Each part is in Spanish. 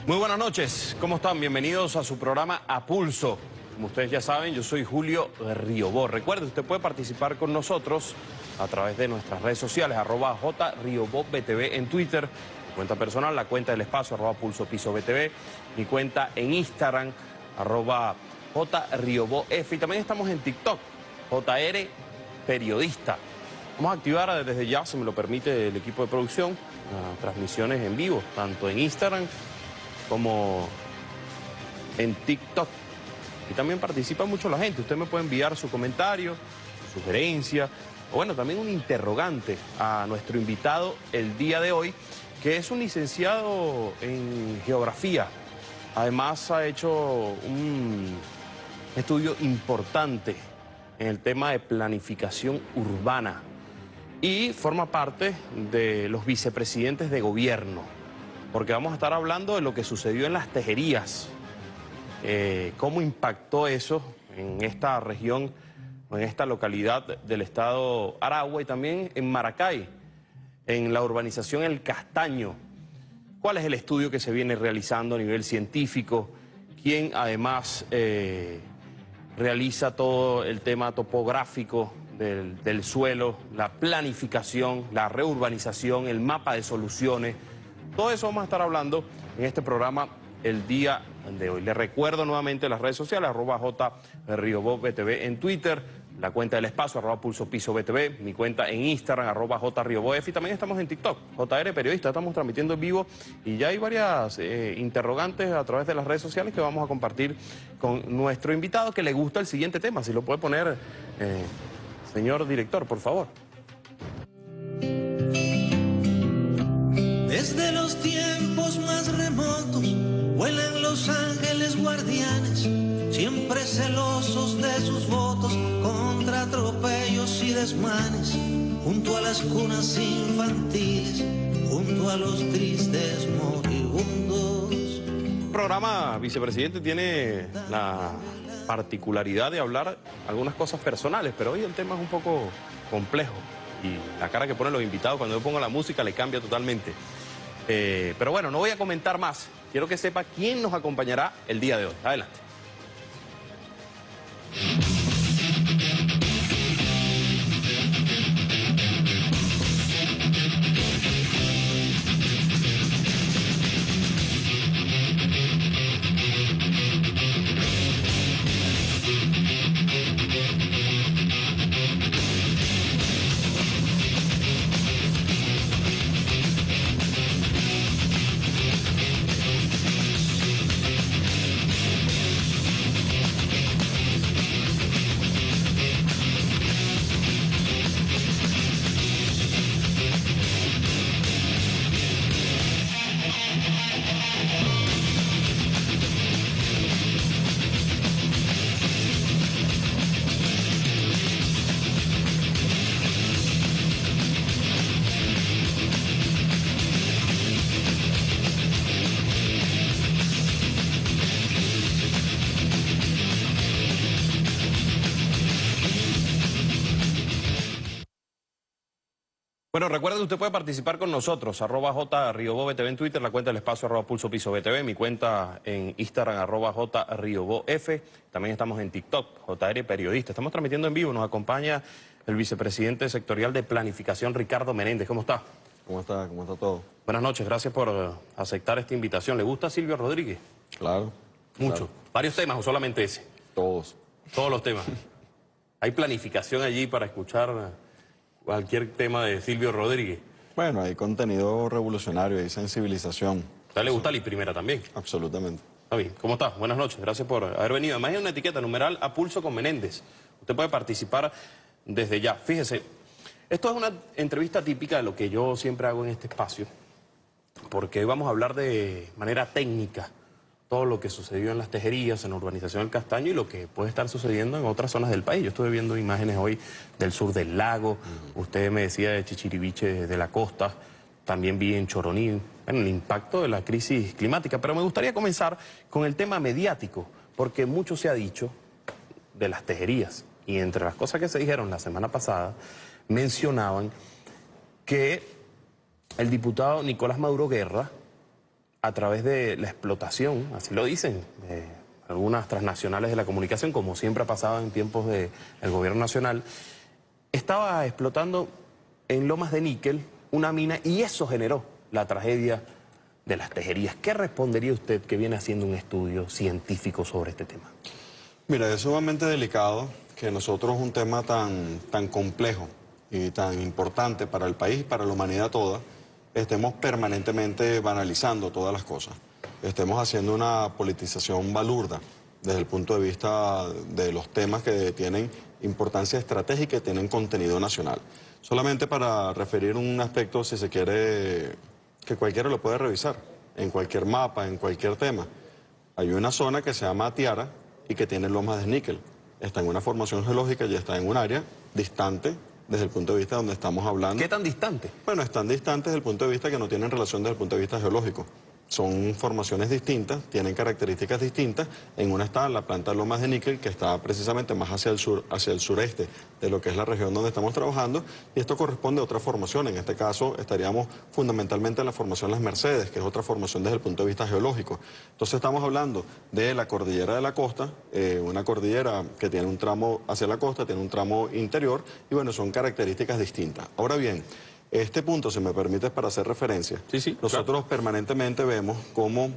Muy buenas noches, ¿cómo están? Bienvenidos a su programa A Pulso. Como ustedes ya saben, yo soy Julio Riobó. Recuerde, usted puede participar con nosotros a través de nuestras redes sociales, @JRiobóBTV en Twitter, mi cuenta personal, la cuenta del espacio, @PulsoPisoBTV, mi cuenta en Instagram, @JRiobóF, y también estamos en TikTok, JR Periodista. Vamos a activar desde ya, si me lo permite el equipo de producción, transmisiones en vivo, tanto en Instagram como en TikTok. Y también participa mucho la gente. Usted me puede enviar su comentario, su sugerencia, o bueno, también un interrogante a nuestro invitado el día de hoy, que es un licenciado en geografía. Además ha hecho un estudio importante en el tema de planificación urbana y forma parte de los vicepresidentes de gobierno, porque vamos a estar hablando de lo que sucedió en Las Tejerías, cómo impactó eso en esta región, en esta localidad del estado Aragua, y también en Maracay, en la urbanización El Castaño. ¿Cuál es el estudio que se viene realizando a nivel científico? ¿Quién además realiza todo el tema topográfico del suelo, la planificación, la reurbanización, el mapa de soluciones? Todo eso vamos a estar hablando en este programa el día de hoy. Les recuerdo nuevamente las redes sociales, @JRiobóBTV en Twitter, la cuenta del espacio, @PulsoPisoBTV, mi cuenta en Instagram, @JRiobóF, y también estamos en TikTok, JR Periodista. Estamos transmitiendo en vivo y ya hay varias interrogantes a través de las redes sociales que vamos a compartir con nuestro invitado, que le gusta el siguiente tema. Si lo puede poner, señor director, por favor. Desde los tiempos más remotos vuelan los ángeles guardianes, siempre celosos de sus votos contra atropellos y desmanes, junto a las cunas infantiles, junto a los tristes moribundos. El programa, vicepresidente, tiene la particularidad de hablar algunas cosas personales, pero hoy el tema es un poco complejo y la cara que ponen los invitados cuando yo pongo la música le cambia totalmente. Pero bueno, no voy a comentar más. Quiero que sepa quién nos acompañará el día de hoy. Adelante. Bueno, recuerden que usted puede participar con nosotros, @JRiobóBTV en Twitter, la cuenta del espacio, @PulsoPisoBTV, mi cuenta en Instagram, @JRiobóF. También estamos en TikTok, JR Periodista. Estamos transmitiendo en vivo, nos acompaña el vicepresidente sectorial de Planificación, Ricardo Menéndez. ¿Cómo está? ¿Cómo está? ¿Cómo está todo? Buenas noches, gracias por aceptar esta invitación. ¿Le gusta Silvio Rodríguez? Claro. Mucho. Claro. ¿Varios temas o solamente ese? Todos. Todos los temas. ¿Hay planificación allí para escuchar cualquier tema de Silvio Rodríguez? Bueno, hay contenido revolucionario, hay sensibilización. ¿A usted le gusta la primera también? Absolutamente. Está bien. ¿Cómo está? Buenas noches. Gracias por haber venido. Además hay una etiqueta, numeral A Pulso con Menéndez. Usted puede participar desde ya. Fíjese, esto es una entrevista típica de lo que yo siempre hago en este espacio, porque hoy vamos a hablar de manera técnica todo lo que sucedió en las Tejerías, en la urbanización del Castaño y lo que puede estar sucediendo en otras zonas del país. Yo estuve viendo imágenes hoy del sur del lago, usted me decía de Chichiriviche, de la costa, también vi en Choroní, bueno, el impacto de la crisis climática. Pero me gustaría comenzar con el tema mediático, porque mucho se ha dicho de las Tejerías. Y entre las cosas que se dijeron la semana pasada, mencionaban que el diputado Nicolás Maduro Guerra, a través de la explotación, así lo dicen, de algunas transnacionales de la comunicación, como siempre ha pasado en tiempos del gobierno nacional, estaba explotando en Lomas de Níquel una mina y eso generó la tragedia de las Tejerías. ¿Qué respondería usted que viene haciendo un estudio científico sobre este tema? Mira, es sumamente delicado que nosotros un tema tan complejo y tan importante para el país y para la humanidad toda, estemos permanentemente banalizando todas las cosas. Estemos haciendo una politización balurda desde el punto de vista de los temas que tienen importancia estratégica y tienen contenido nacional. Solamente para referir un aspecto, si se quiere, que cualquiera lo puede revisar, en cualquier mapa, en cualquier tema. Hay una zona que se llama Tiara y que tiene lomas de níquel. Está en una formación geológica y está en un área distante desde el punto de vista donde estamos hablando. ¿Qué tan distante? Bueno, están distantes desde el punto de vista que no tienen relación desde el punto de vista geológico. Son formaciones distintas, tienen características distintas. En una está la planta de Lomas de Níquel, que está precisamente más hacia el sur, hacia el sureste de lo que es la región donde estamos trabajando, y esto corresponde a otra formación. En este caso estaríamos fundamentalmente en la formación Las Mercedes, que es otra formación desde el punto de vista geológico. Entonces estamos hablando de la cordillera de la costa, una cordillera que tiene un tramo hacia la costa, tiene un tramo interior, y bueno, son características distintas. Ahora bien, este punto, si me permites, para hacer referencia. Sí, nosotros claro. Permanentemente vemos cómo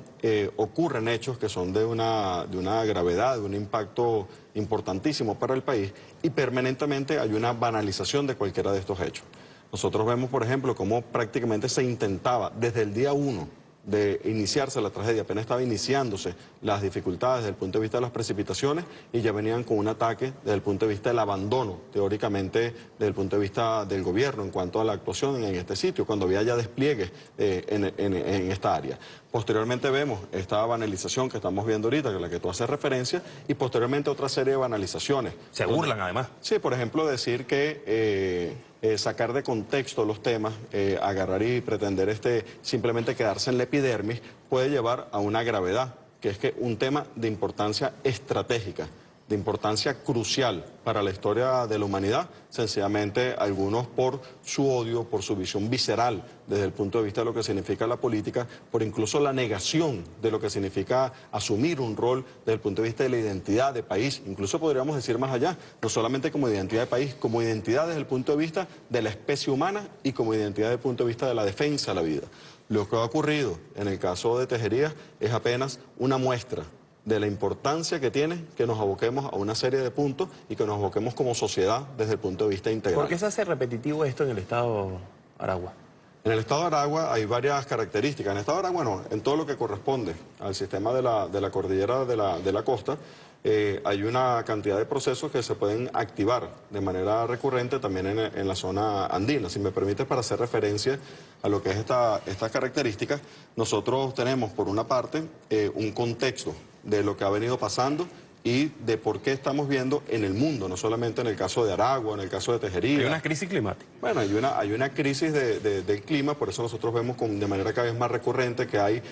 ocurren hechos que son de una gravedad, de un impacto importantísimo para el país, y permanentemente hay una banalización de cualquiera de estos hechos. Nosotros vemos, por ejemplo, cómo prácticamente se intentaba desde el día 1 de iniciarse la tragedia, apenas estaba iniciándose las dificultades desde el punto de vista de las precipitaciones y ya venían con un ataque desde el punto de vista del abandono, teóricamente desde el punto de vista del gobierno en cuanto a la actuación en este sitio, cuando había ya despliegues en esta área. Posteriormente vemos esta banalización que estamos viendo ahorita, que es la que tú haces referencia, y posteriormente otra serie de banalizaciones. Se burlan además. Sí, por ejemplo, decir que sacar de contexto los temas, agarrar y pretender simplemente quedarse en la epidermis, puede llevar a una gravedad, que es que un tema de importancia estratégica, de importancia crucial para la historia de la humanidad, sencillamente algunos por su odio, por su visión visceral desde el punto de vista de lo que significa la política, por incluso la negación de lo que significa asumir un rol desde el punto de vista de la identidad de país, incluso podríamos decir más allá, no solamente como identidad de país, como identidad desde el punto de vista de la especie humana y como identidad desde el punto de vista de la defensa de la vida. Lo que ha ocurrido en el caso de Tejerías es apenas una muestra de la importancia que tiene que nos aboquemos a una serie de puntos y que nos aboquemos como sociedad desde el punto de vista integral. ¿Por qué se hace repetitivo esto en el estado Aragua? En el estado de Aragua hay varias características. En el estado de Aragua no, en todo lo que corresponde al sistema de la cordillera de la costa, hay una cantidad de procesos que se pueden activar de manera recurrente también en la zona andina. Si me permites, para hacer referencia a lo que es estas características, nosotros tenemos por una parte un contexto de lo que ha venido pasando y de por qué estamos viendo en el mundo, no solamente en el caso de Aragua, en el caso de Tejerías. Hay una crisis climática. Bueno, hay una crisis del clima, por eso nosotros vemos de manera cada vez más recurrente que hay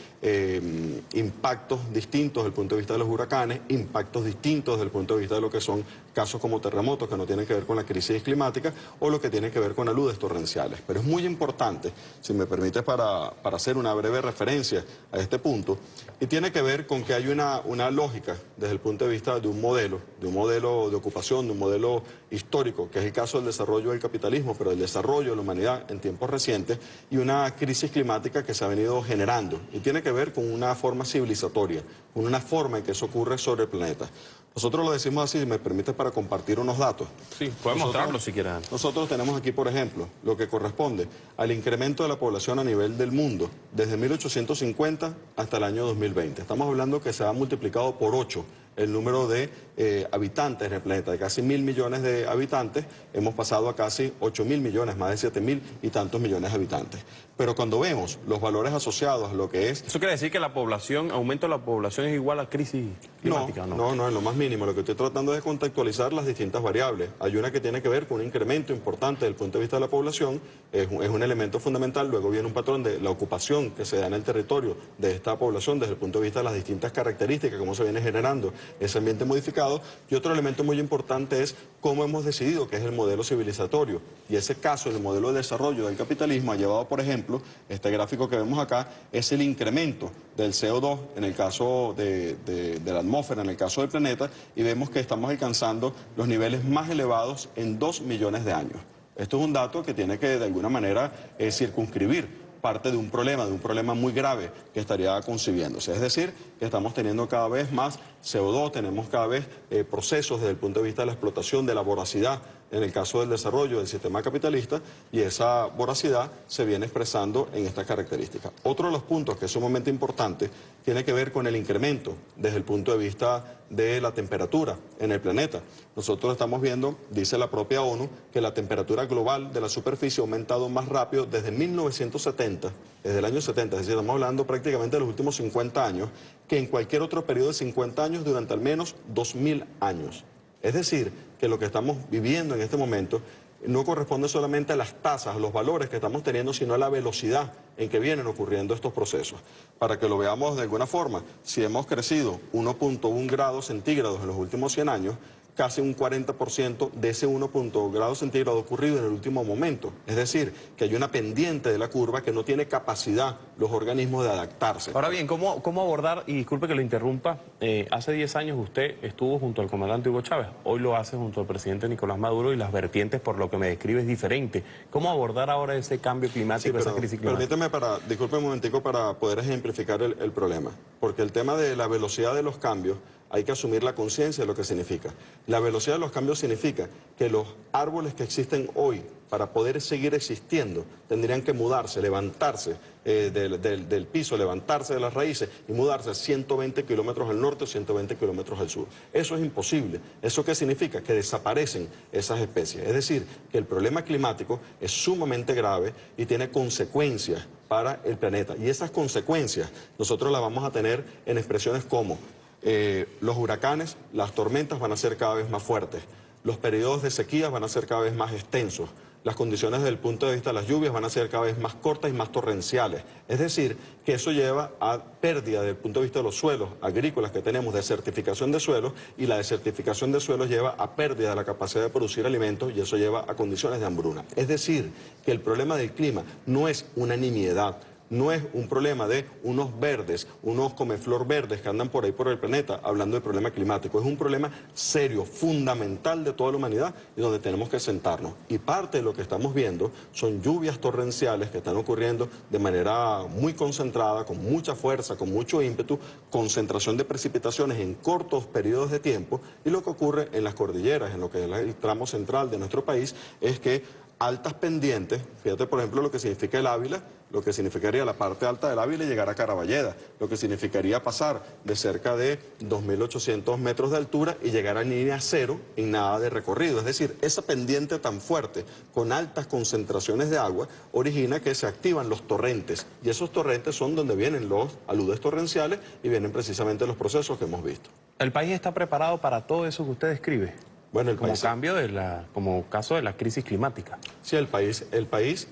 impactos distintos desde el punto de vista de los huracanes, impactos distintos desde el punto de vista de lo que son casos como terremotos que no tienen que ver con la crisis climática o lo que tiene que ver con aludes torrenciales. Pero es muy importante, si me permites, para hacer una breve referencia a este punto, y tiene que ver con que hay una lógica desde el punto de vista de un modelo de ocupación, de un modelo histórico, que es el caso del desarrollo del capitalismo, pero del desarrollo de la humanidad en tiempos recientes, y una crisis climática que se ha venido generando, y tiene que ver con una forma civilizatoria, con una forma en que eso ocurre sobre el planeta. Nosotros lo decimos así, si me permite, para compartir unos datos. Sí, pueden mostrarlo si quieren. Nosotros tenemos aquí, por ejemplo, lo que corresponde al incremento de la población a nivel del mundo desde 1850 hasta el año 2020. Estamos hablando que se ha multiplicado por 8 el número de habitantes en el planeta. De casi 1.000 millones de habitantes, hemos pasado a casi 8.000 millones, más de 7.000 y tantos millones de habitantes. Pero cuando vemos los valores asociados a lo que es... ¿Eso quiere decir que la población, aumento de la población es igual a crisis climática? No, en lo más mínimo. Lo que estoy tratando es de contextualizar las distintas variables. Hay una que tiene que ver con un incremento importante desde el punto de vista de la población, es un elemento fundamental. Luego viene un patrón de la ocupación que se da en el territorio de esta población desde el punto de vista de las distintas características, cómo se viene generando ese ambiente modificado. Y otro elemento muy importante es cómo hemos decidido que es el modelo civilizatorio. Y ese caso, el modelo de desarrollo del capitalismo, ha llevado, por ejemplo, este gráfico que vemos acá, es el incremento del CO2 en el caso de la atmósfera, en el caso del planeta, y vemos que estamos alcanzando los niveles más elevados en 2 millones de años. Esto es un dato que tiene que, de alguna manera, circunscribir parte de un problema muy grave que estaría concibiéndose. Es decir, que estamos teniendo cada vez más CO2, tenemos cada vez procesos desde el punto de vista de la explotación, de la voracidad, en el caso del desarrollo del sistema capitalista, y esa voracidad se viene expresando en estas características. Otro de los puntos que es sumamente importante tiene que ver con el incremento desde el punto de vista de la temperatura en el planeta. Nosotros estamos viendo, dice la propia ONU, que la temperatura global de la superficie ha aumentado más rápido desde 1970, desde el año 70, es decir, estamos hablando prácticamente de los últimos 50 años, que en cualquier otro periodo de 50 años durante al menos 2000 años. Es decir, que lo que estamos viviendo en este momento no corresponde solamente a las tasas, a los valores que estamos teniendo, sino a la velocidad en que vienen ocurriendo estos procesos. Para que lo veamos de alguna forma, si hemos crecido 1.1 grados centígrados en los últimos 100 años, casi un 40% de ese 1 grado centígrado ocurrido en el último momento. Es decir, que hay una pendiente de la curva que no tiene capacidad los organismos de adaptarse. Ahora bien, ¿cómo abordar, y disculpe que lo interrumpa, hace 10 años usted estuvo junto al comandante Hugo Chávez, hoy lo hace junto al presidente Nicolás Maduro y las vertientes, por lo que me describe, es diferente. ¿Cómo abordar ahora ese cambio climático, esa crisis climática? Permíteme, disculpe un momentico para poder ejemplificar el problema, porque el tema de la velocidad de los cambios hay que asumir la conciencia de lo que significa. La velocidad de los cambios significa que los árboles que existen hoy, para poder seguir existiendo, tendrían que mudarse, levantarse del piso, levantarse de las raíces y mudarse 120 kilómetros al norte o 120 kilómetros al sur. Eso es imposible. ¿Eso qué significa? Que desaparecen esas especies. Es decir, que el problema climático es sumamente grave y tiene consecuencias para el planeta. Y esas consecuencias nosotros las vamos a tener en expresiones como los huracanes, las tormentas van a ser cada vez más fuertes, los periodos de sequía van a ser cada vez más extensos, las condiciones desde el punto de vista de las lluvias van a ser cada vez más cortas y más torrenciales. Es decir, que eso lleva a pérdida desde el punto de vista de los suelos agrícolas que tenemos, de certificación de suelos, y la desertificación de suelos lleva a pérdida de la capacidad de producir alimentos y eso lleva a condiciones de hambruna. Es decir, que el problema del clima no es una nimiedad, no es un problema de unos verdes, unos comeflor verdes que andan por ahí por el planeta hablando del problema climático. Es un problema serio, fundamental de toda la humanidad y donde tenemos que sentarnos. Y parte de lo que estamos viendo son lluvias torrenciales que están ocurriendo de manera muy concentrada, con mucha fuerza, con mucho ímpetu, concentración de precipitaciones en cortos periodos de tiempo, y lo que ocurre en las cordilleras, en lo que es el tramo central de nuestro país, es que altas pendientes, fíjate por ejemplo lo que significa el Ávila, lo que significaría la parte alta del Ávila y llegar a Caraballeda, lo que significaría pasar de cerca de 2.800 metros de altura y llegar a línea cero en nada de recorrido. Es decir, esa pendiente tan fuerte, con altas concentraciones de agua, origina que se activan los torrentes, y esos torrentes son donde vienen los aludes torrenciales y vienen precisamente los procesos que hemos visto. ¿El país está preparado para todo eso que usted describe? Bueno, como como caso de la crisis climática. Sí, el país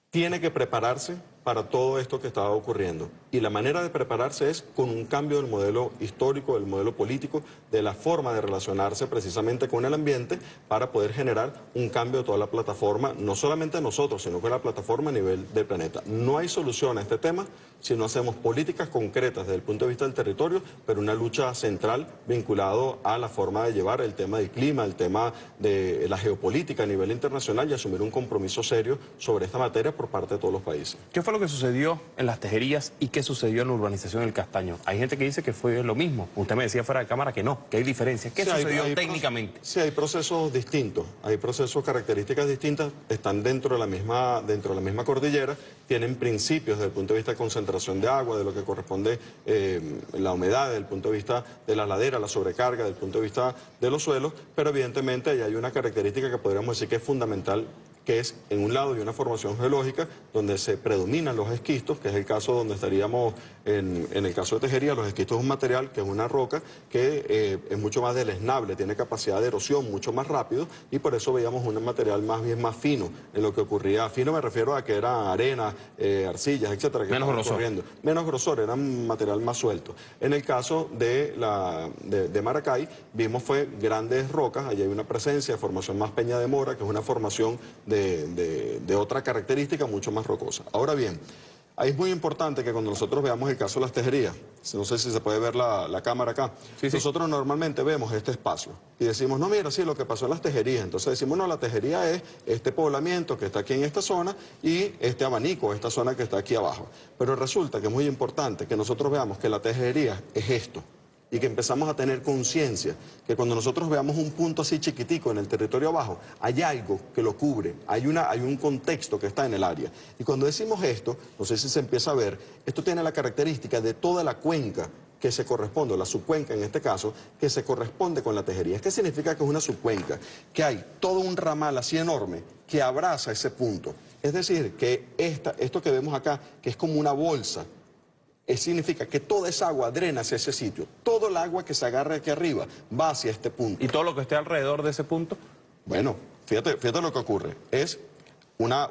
tiene que prepararse para todo esto que está ocurriendo. Y la manera de prepararse es con un cambio del modelo histórico, del modelo político, de la forma de relacionarse precisamente con el ambiente para poder generar un cambio de toda la plataforma, no solamente nosotros, sino con la plataforma a nivel del planeta. No hay solución a este tema si no hacemos políticas concretas desde el punto de vista del territorio, pero una lucha central vinculado a la forma de llevar el tema del clima, el tema de la geopolítica a nivel internacional y asumir un compromiso serio sobre esta materia por parte de todos los países. ¿Qué fue lo lo que sucedió en las tejerías y qué sucedió en la urbanización del Castaño? Hay gente que dice que fue lo mismo. Usted me decía fuera de cámara que no, que hay diferencias. ¿Qué sucedió técnicamente? Sí, hay procesos distintos, hay procesos, características distintas, están dentro de la misma cordillera, tienen principios desde el punto de vista de concentración de agua, de lo que corresponde la humedad, desde el punto de vista de la ladera, la sobrecarga, desde el punto de vista de los suelos, pero evidentemente ahí hay una característica que podríamos decir que es fundamental, que es en un lado de una formación geológica donde se predominan los esquistos, que es el caso donde estaríamos en el caso de tejería. Los esquistos es un material que es una roca que es mucho más deleznable, tiene capacidad de erosión mucho más rápido, y por eso veíamos un material más bien más fino en lo que ocurría. Fino me refiero a que era arena, arcillas, etcétera, que menos grosor. Menos grosor, era un material más suelto. En el caso de Maracay, vimos fue grandes rocas, allí hay una presencia de formación más Peña de Mora, que es una formación de otra característica mucho más rocosa. Ahora bien, ahí es muy importante que cuando nosotros veamos el caso de las tejerías, no sé si se puede ver la cámara acá, sí. Nosotros normalmente vemos este espacio y decimos, no, mira, sí, lo que pasó en las tejerías. Entonces decimos, no, la tejería es este poblamiento que está aquí en esta zona y este abanico, esta zona que está aquí abajo. Pero resulta que es muy importante que nosotros veamos que la tejería es esto, y que empezamos a tener conciencia que cuando nosotros veamos un punto así chiquitico en el territorio abajo, hay algo que lo cubre, hay un contexto que está en el área. Y cuando decimos esto, no sé si se empieza a ver, esto tiene la característica de toda la cuenca que se corresponde, o la subcuenca en este caso, que se corresponde con la tejería. ¿Qué significa que es una subcuenca? Que hay todo un ramal así enorme que abraza ese punto. Es decir, que esto que vemos acá, que es como una bolsa, significa que toda esa agua drena hacia ese sitio. Todo el agua que se agarra aquí arriba va hacia este punto. ¿Y todo lo que esté alrededor de ese punto? Bueno, fíjate lo que ocurre. Es una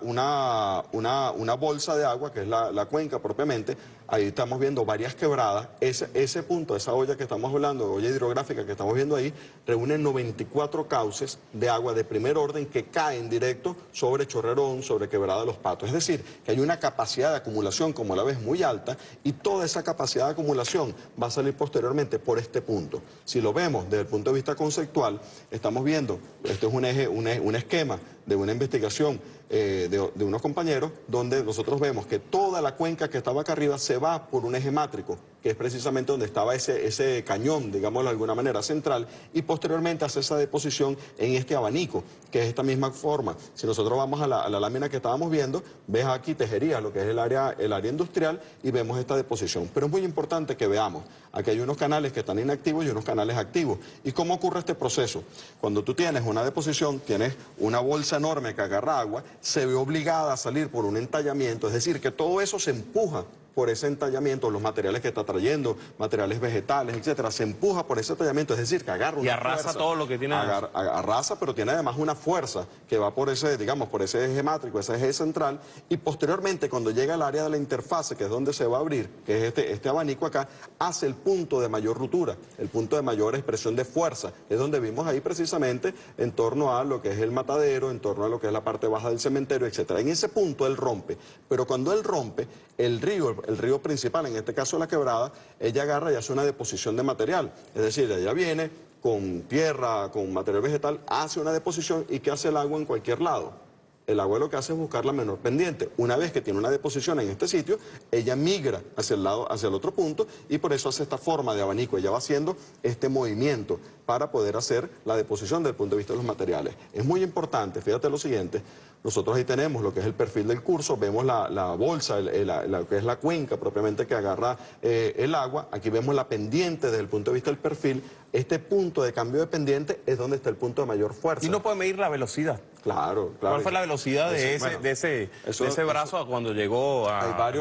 bolsa de agua, que es la cuenca propiamente. Ahí estamos viendo varias quebradas. Ese punto, esa olla que estamos hablando, olla hidrográfica que estamos viendo ahí, reúne 94 cauces de agua de primer orden que caen directo sobre Chorrerón, sobre Quebrada de los Patos. Es decir, que hay una capacidad de acumulación, como la ves, muy alta, y toda esa capacidad de acumulación va a salir posteriormente por este punto. Si lo vemos desde el punto de vista conceptual, estamos viendo, esto es un esquema de una investigación de unos compañeros, donde nosotros vemos que toda la cuenca que estaba acá arriba se va por un eje mátrico, que es precisamente donde estaba ese cañón, digámoslo de alguna manera, central, y posteriormente hace esa deposición en este abanico, que es esta misma forma. Si nosotros vamos a la lámina que estábamos viendo, ves aquí tejería, lo que es el área industrial, y vemos esta deposición. Pero es muy importante que veamos, aquí hay unos canales que están inactivos y unos canales activos. ¿Y cómo ocurre este proceso? Cuando tú tienes una deposición, tienes una bolsa enorme que agarra agua, se ve obligada a salir por un entallamiento, es decir, que todo eso se empuja por ese entallamiento, los materiales que está trayendo, materiales vegetales, etcétera, se empuja por ese entallamiento, es decir, que agarra una arrasa fuerza, todo lo que tiene. Arrasa, pero tiene además una fuerza que va por ese, digamos, por ese eje mátrico, ese eje central, y posteriormente cuando llega al área de la interfase, que es donde se va a abrir, que es este abanico acá, hace el punto de mayor ruptura, el punto de mayor expresión de fuerza, es donde vimos ahí precisamente en torno a lo que es el matadero, en torno a lo que es la parte baja del cementerio, etcétera. En ese punto él rompe, pero cuando él rompe, el río principal, en este caso la quebrada, ella agarra y hace una deposición de material. Es decir, ella viene con tierra, con material vegetal, hace una deposición. ¿Y qué hace el agua en cualquier lado? El agua lo que hace es buscar la menor pendiente. Una vez que tiene una deposición en este sitio, ella migra hacia el otro punto, y por eso hace esta forma de abanico. Ella va haciendo este movimiento para poder hacer la deposición desde el punto de vista de los materiales. Es muy importante, fíjate lo siguiente, nosotros ahí tenemos lo que es el perfil del curso, vemos la bolsa, lo que es la cuenca propiamente que agarra el agua. Aquí vemos la pendiente desde el punto de vista del perfil. Este punto de cambio de pendiente es donde está el punto de mayor fuerza. ¿Y no puede medir la velocidad? Claro. ¿Cuál fue la velocidad de ese brazo cuando llegó a...?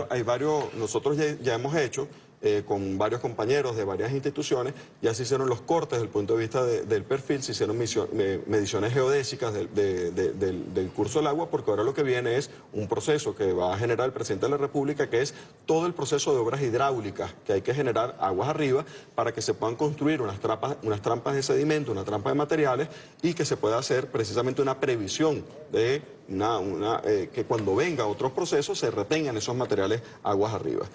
Hay varios, nosotros ya hemos hecho, con varios compañeros de varias instituciones, ya se hicieron los cortes desde el punto de vista del perfil, se hicieron mediciones geodésicas del curso del agua, porque ahora lo que viene es un proceso que va a generar el presidente de la República, que es todo el proceso de obras hidráulicas, que hay que generar aguas arriba para que se puedan construir unas trampas de sedimento, una trampa de materiales, y que se pueda hacer precisamente una previsión de que cuando venga otros procesos se retengan esos materiales aguas arriba.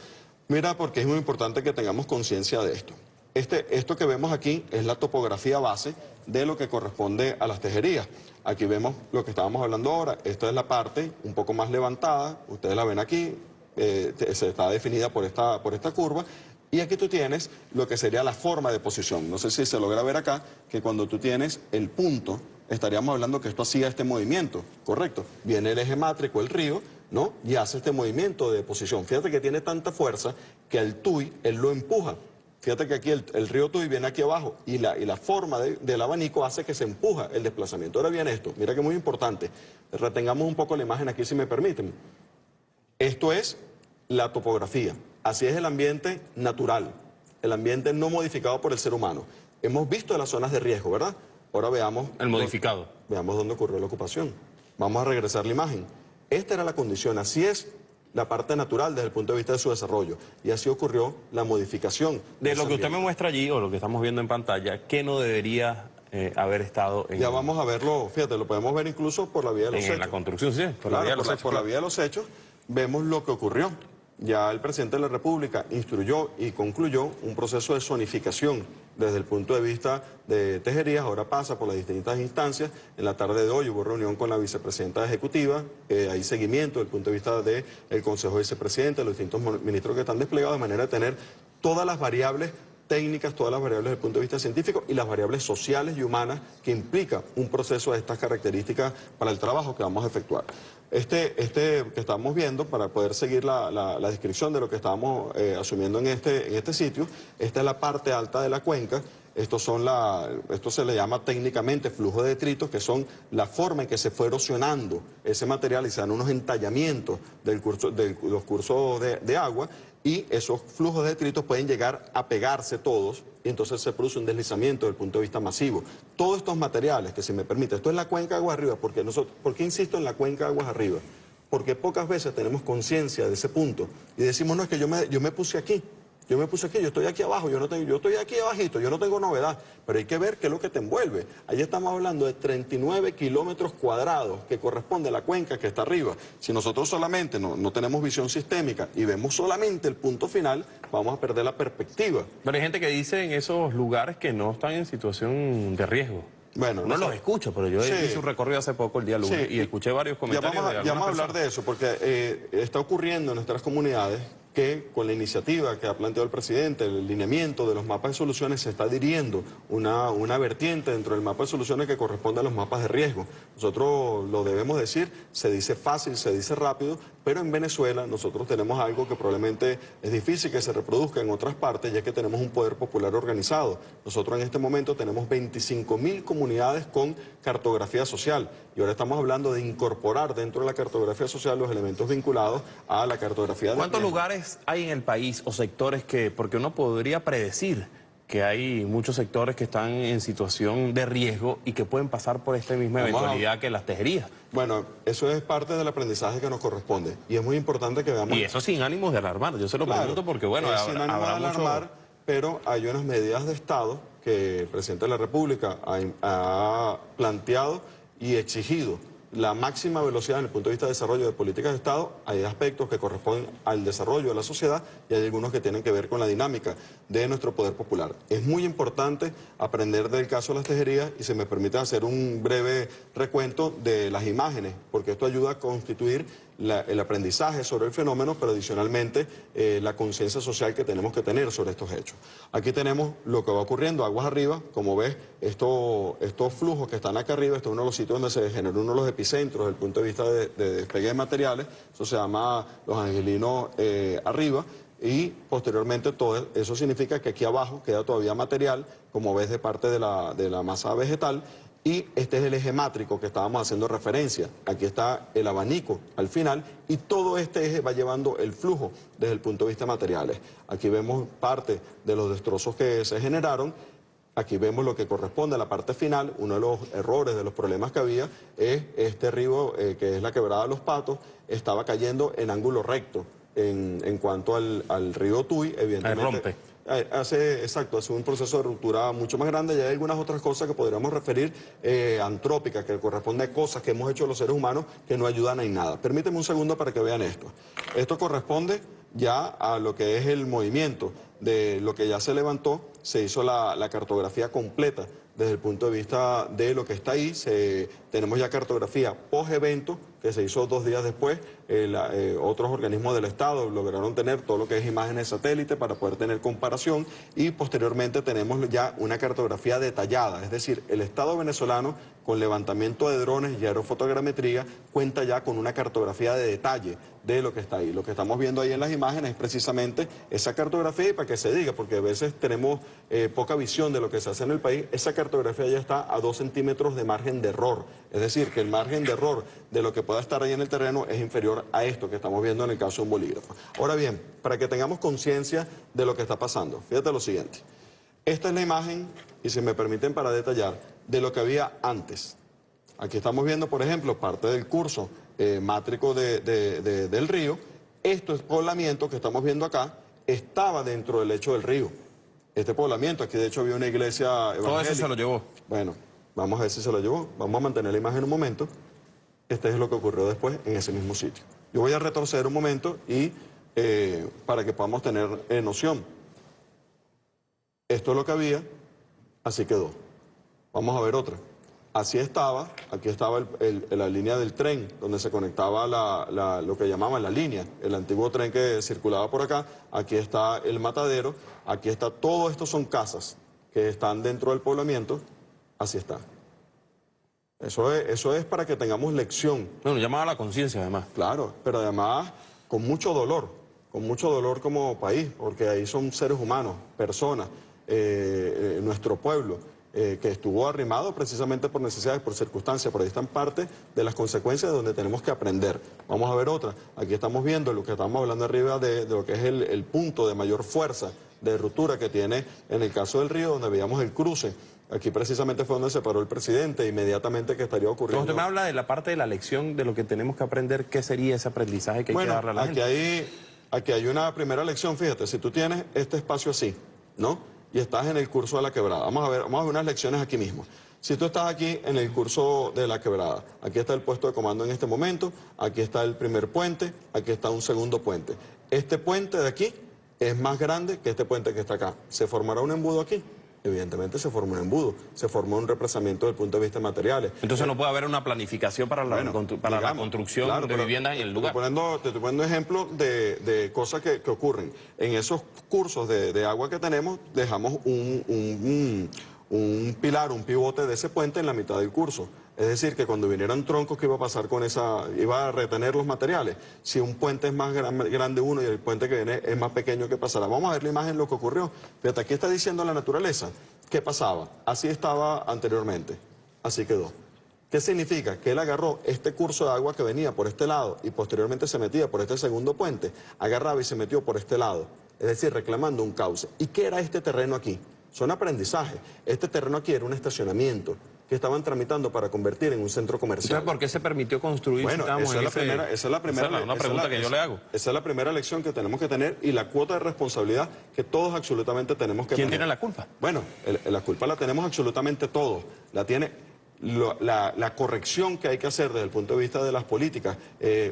Mira, porque es muy importante que tengamos conciencia de esto. Esto que vemos aquí es la topografía base de lo que corresponde a las tejerías. Aquí vemos lo que estábamos hablando ahora. Esta es la parte un poco más levantada, ustedes la ven aquí, se está definida por esta curva. Y aquí tú tienes lo que sería la forma de posición. No sé si se logra ver acá que cuando tú tienes el punto, estaríamos hablando que esto hacía este movimiento, ¿correcto? Viene el eje mátrico, el río, ¿no? Y hace este movimiento de posición. Fíjate que tiene tanta fuerza que al Tuy, él lo empuja. Fíjate que aquí el río Tuy viene aquí abajo y la forma del abanico hace que se empuja el desplazamiento. Ahora viene esto, mira que muy importante. Retengamos un poco la imagen aquí si me permiten. Esto es la topografía. Así es el ambiente natural, el ambiente no modificado por el ser humano. Hemos visto las zonas de riesgo, ¿verdad? Ahora veamos... El modificado. Veamos dónde ocurrió la ocupación. Vamos a regresar la imagen. Esta era la condición, así es la parte natural desde el punto de vista de su desarrollo. Y así ocurrió la modificación. De lo que usted me muestra allí, o lo que estamos viendo en pantalla, ¿qué no debería haber estado en... Ya vamos a verlo, fíjate, lo podemos ver incluso por la vía de los hechos. En la construcción, sí, por la vía de los hechos, vemos lo que ocurrió. Ya el presidente de la República instruyó y concluyó un proceso de zonificación desde el punto de vista de Tejerías, ahora pasa por las distintas instancias. En la tarde de hoy hubo reunión con la vicepresidenta ejecutiva, hay seguimiento desde el punto de vista del Consejo de Vicepresidentes, los distintos ministros que están desplegados, de manera de tener todas las variables técnicas, todas las variables desde el punto de vista científico y las variables sociales y humanas que implica un proceso de estas características para el trabajo que vamos a efectuar. Este que estamos viendo, para poder seguir la descripción de lo que estamos asumiendo en este sitio, esta es la parte alta de la cuenca. Esto se le llama técnicamente flujo de detritos, que son la forma en que se fue erosionando ese material y se dan unos entallamientos de los cursos de agua, y esos flujos de detritos pueden llegar a pegarse todos y entonces se produce un deslizamiento desde el punto de vista masivo. Todos estos materiales, que si me permite, esto es la cuenca Aguas Arriba, porque ¿por qué insisto en la cuenca Aguas Arriba? Porque pocas veces tenemos conciencia de ese punto y decimos, no, es que yo me puse aquí. Yo estoy aquí abajo, yo estoy aquí abajito, yo no tengo novedad, pero hay que ver qué es lo que te envuelve. Ahí estamos hablando de 39 kilómetros cuadrados que corresponde a la cuenca que está arriba. Si nosotros solamente no tenemos visión sistémica y vemos solamente el punto final, vamos a perder la perspectiva. Pero hay gente que dice en esos lugares que no están en situación de riesgo. Bueno, no los escucho, pero yo hice un recorrido hace poco, el día lunes, y escuché varios comentarios. Ya vamos a hablar de eso, porque está ocurriendo en nuestras comunidades que con la iniciativa que ha planteado el presidente, el lineamiento de los mapas de soluciones, se está adhiriendo una vertiente dentro del mapa de soluciones que corresponde a los mapas de riesgo. Nosotros lo debemos decir, se dice fácil, se dice rápido, pero en Venezuela nosotros tenemos algo que probablemente es difícil que se reproduzca en otras partes, ya que tenemos un poder popular organizado. Nosotros en este momento tenemos 25.000 comunidades con cartografía social, y ahora estamos hablando de incorporar dentro de la cartografía social los elementos vinculados a la cartografía de riesgo. ¿Cuántos lugares hay en el país o sectores porque uno podría predecir que hay muchos sectores que están en situación de riesgo y que pueden pasar por esta misma eventualidad que las tejerías? Bueno, eso es parte del aprendizaje que nos corresponde y es muy importante que veamos... Y eso sin ánimos de alarmar, yo se lo pregunto porque bueno, sin ánimos de alarmar, pero hay unas medidas de Estado que el presidente de la República ha planteado y exigido la máxima velocidad en el punto de vista de desarrollo de políticas de Estado. Hay aspectos que corresponden al desarrollo de la sociedad y hay algunos que tienen que ver con la dinámica de nuestro poder popular. Es muy importante aprender del caso de las tejerías y se me permite hacer un breve recuento de las imágenes, porque esto ayuda a constituir el aprendizaje sobre el fenómeno, pero adicionalmente la conciencia social que tenemos que tener sobre estos hechos. Aquí tenemos lo que va ocurriendo aguas arriba. Como ves, estos flujos que están acá arriba, este es uno de los sitios donde se generó uno de los epicentros desde el punto de vista de despegue de materiales. Eso se llama Los Angelinos arriba. Y posteriormente todo eso significa que aquí abajo queda todavía material, como ves, de parte de la masa vegetal. Y este es el eje mátrico que estábamos haciendo referencia. Aquí está el abanico al final y todo este eje va llevando el flujo desde el punto de vista de materiales. Aquí vemos parte de los destrozos que se generaron. Aquí vemos lo que corresponde a la parte final. Uno de los errores, de los problemas que había, es este río, que es la quebrada de los Patos, estaba cayendo en ángulo recto en cuanto al río Tuy, evidentemente. Rompe. Hace un proceso de ruptura mucho más grande, y hay algunas otras cosas que podríamos referir antrópicas, que corresponden a cosas que hemos hecho los seres humanos que no ayudan en nada. Permíteme un segundo para que vean esto. Esto corresponde ya a lo que es el movimiento de lo que ya se levantó. Se hizo la cartografía completa desde el punto de vista de lo que está ahí. Tenemos ya cartografía post-evento que se hizo 2 días después. Otros organismos del Estado lograron tener todo lo que es imágenes satélite para poder tener comparación, y posteriormente tenemos ya una cartografía detallada, es decir, el Estado venezolano con levantamiento de drones y aerofotogrametría cuenta ya con una cartografía de detalle de lo que está ahí. Lo que estamos viendo ahí en las imágenes es precisamente esa cartografía, y para que se diga, porque a veces tenemos poca visión de lo que se hace en el país, esa cartografía ya está a 2 centímetros de margen de error, es decir, que el margen de error de lo que pueda estar ahí en el terreno es inferior a esto que estamos viendo en el caso de un bolígrafo. Ahora bien, para que tengamos conciencia de lo que está pasando, fíjate lo siguiente. Esta es la imagen, y si me permiten para detallar, de lo que había antes. Aquí estamos viendo, por ejemplo, parte del curso mátrico del río. Esto es poblamiento que estamos viendo acá, estaba dentro del lecho del río. Este poblamiento, aquí de hecho había una iglesia evangélica. Todo eso se lo llevó. Bueno, vamos a ver si se lo llevó. Vamos a mantener la imagen un momento. Este es lo que ocurrió después en ese mismo sitio. Yo voy a retroceder un momento y para que podamos tener noción. Esto es lo que había, así quedó. Vamos a ver otra. Así estaba, aquí estaba la línea del tren, donde se conectaba lo que llamaban la línea, el antiguo tren que circulaba por acá. Aquí está el matadero, aquí está, todo esto son casas que están dentro del poblamiento, así está. Eso es para que tengamos lección. Bueno, llamaba a la conciencia además. Claro, pero además con mucho dolor como país, porque ahí son seres humanos, personas, nuestro pueblo, que estuvo arrimado precisamente por necesidades, por circunstancias, por ahí están parte de las consecuencias de donde tenemos que aprender. Vamos a ver otra. Aquí estamos viendo lo que estamos hablando arriba de lo que es el punto de mayor fuerza de ruptura que tiene en el caso del río, donde veíamos el cruce. Aquí precisamente fue donde se paró el presidente, inmediatamente que estaría ocurriendo. Usted me habla de la parte de la lección, de lo que tenemos que aprender. ¿Qué sería ese aprendizaje que hay que darle a la gente? Aquí hay una primera lección, fíjate, si tú tienes este espacio así, ¿no? Y estás en el curso de la quebrada. Vamos a ver unas lecciones aquí mismo. Si tú estás aquí en el curso de la quebrada, aquí está el puesto de comando en este momento, aquí está el primer puente, aquí está un segundo puente. Este puente de aquí es más grande que este puente que está acá. ¿Se formará un embudo aquí? Evidentemente se formó un embudo, se formó un represamiento desde el punto de vista de materiales. Entonces no puede haber una planificación para la construcción de viviendas en el lugar. Te estoy poniendo ejemplos de cosas que ocurren. En esos cursos de agua que tenemos, dejamos un pilar, un pivote de ese puente en la mitad del curso. Es decir, que cuando vinieran troncos, ¿qué iba a pasar con esa? Iba a retener los materiales. Si un puente es más grande uno y el puente que viene es más pequeño, ¿qué pasará? Vamos a ver la imagen, lo que ocurrió. Fíjate, aquí está diciendo la naturaleza. ¿Qué pasaba? Así estaba anteriormente. Así quedó. ¿Qué significa? Que él agarró este curso de agua que venía por este lado y posteriormente se metía por este segundo puente, agarraba y se metió por este lado. Es decir, reclamando un cauce. ¿Y qué era este terreno aquí? Son aprendizajes. Este terreno aquí era un estacionamiento que estaban tramitando para convertir en un centro comercial. Entonces, ¿por qué se permitió construir? Bueno, esa es la primera lección que tenemos que tener, y la cuota de responsabilidad que todos absolutamente tenemos que tener. ¿Quién tiene la culpa? Bueno, la culpa la tenemos absolutamente todos. La tiene la corrección que hay que hacer desde el punto de vista de las políticas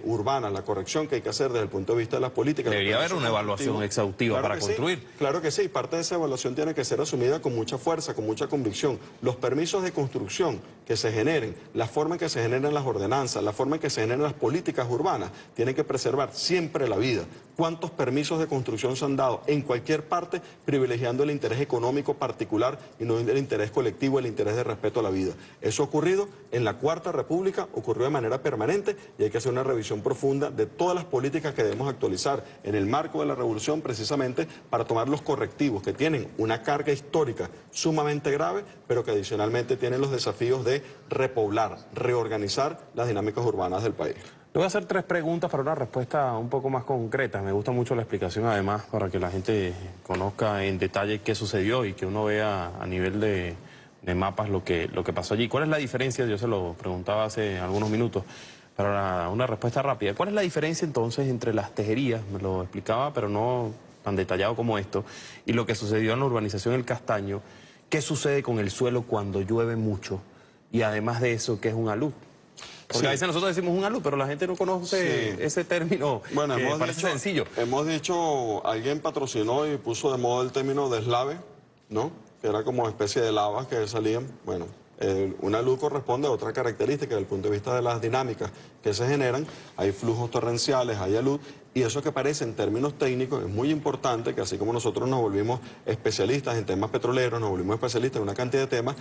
urbanas, la corrección que hay que hacer desde el punto de vista de las políticas. Debería haber una evaluación exhaustiva para construir. Sí, claro que sí, parte de esa evaluación tiene que ser asumida con mucha fuerza, con mucha convicción. Los permisos de construcción que se generen, la forma en que se generan las ordenanzas, la forma en que se generan las políticas urbanas, tienen que preservar siempre la vida. ¿Cuántos permisos de construcción se han dado en cualquier parte, privilegiando el interés económico particular y no el interés colectivo, el interés de respeto a la vida? Eso ha ocurrido en la Cuarta República, ocurrió de manera permanente, y hay que hacer una revisión profunda de todas las políticas que debemos actualizar en el marco de la revolución, precisamente para tomar los correctivos que tienen una carga histórica sumamente grave, pero que adicionalmente tienen los desafíos de repoblar, reorganizar las dinámicas urbanas del país. Le voy a hacer 3 preguntas para una respuesta un poco más concreta. Me gusta mucho la explicación, además, para que la gente conozca en detalle qué sucedió y que uno vea a nivel de mapas lo que pasó allí. ¿Cuál es la diferencia? Yo se lo preguntaba hace algunos minutos, para una respuesta rápida. ¿Cuál es la diferencia entonces entre las tejerías? Me lo explicaba, pero no tan detallado como esto, y lo que sucedió en la urbanización El Castaño. ¿Qué sucede con el suelo cuando llueve mucho? Y además de eso, ¿qué es un alud? Porque a veces nosotros decimos un alud, pero la gente no conoce ese término. Bueno, parece sencillo. Hemos dicho, alguien patrocinó y puso de moda el término deslave, ¿no? Que era como especie de lavas que salían. Bueno, Una luz corresponde a otra característica desde el punto de vista de las dinámicas que se generan. Hay flujos torrenciales, hay alud, y eso que parece en términos técnicos es muy importante, que así como nosotros nos volvimos especialistas en temas petroleros, nos volvimos especialistas en una cantidad de temas,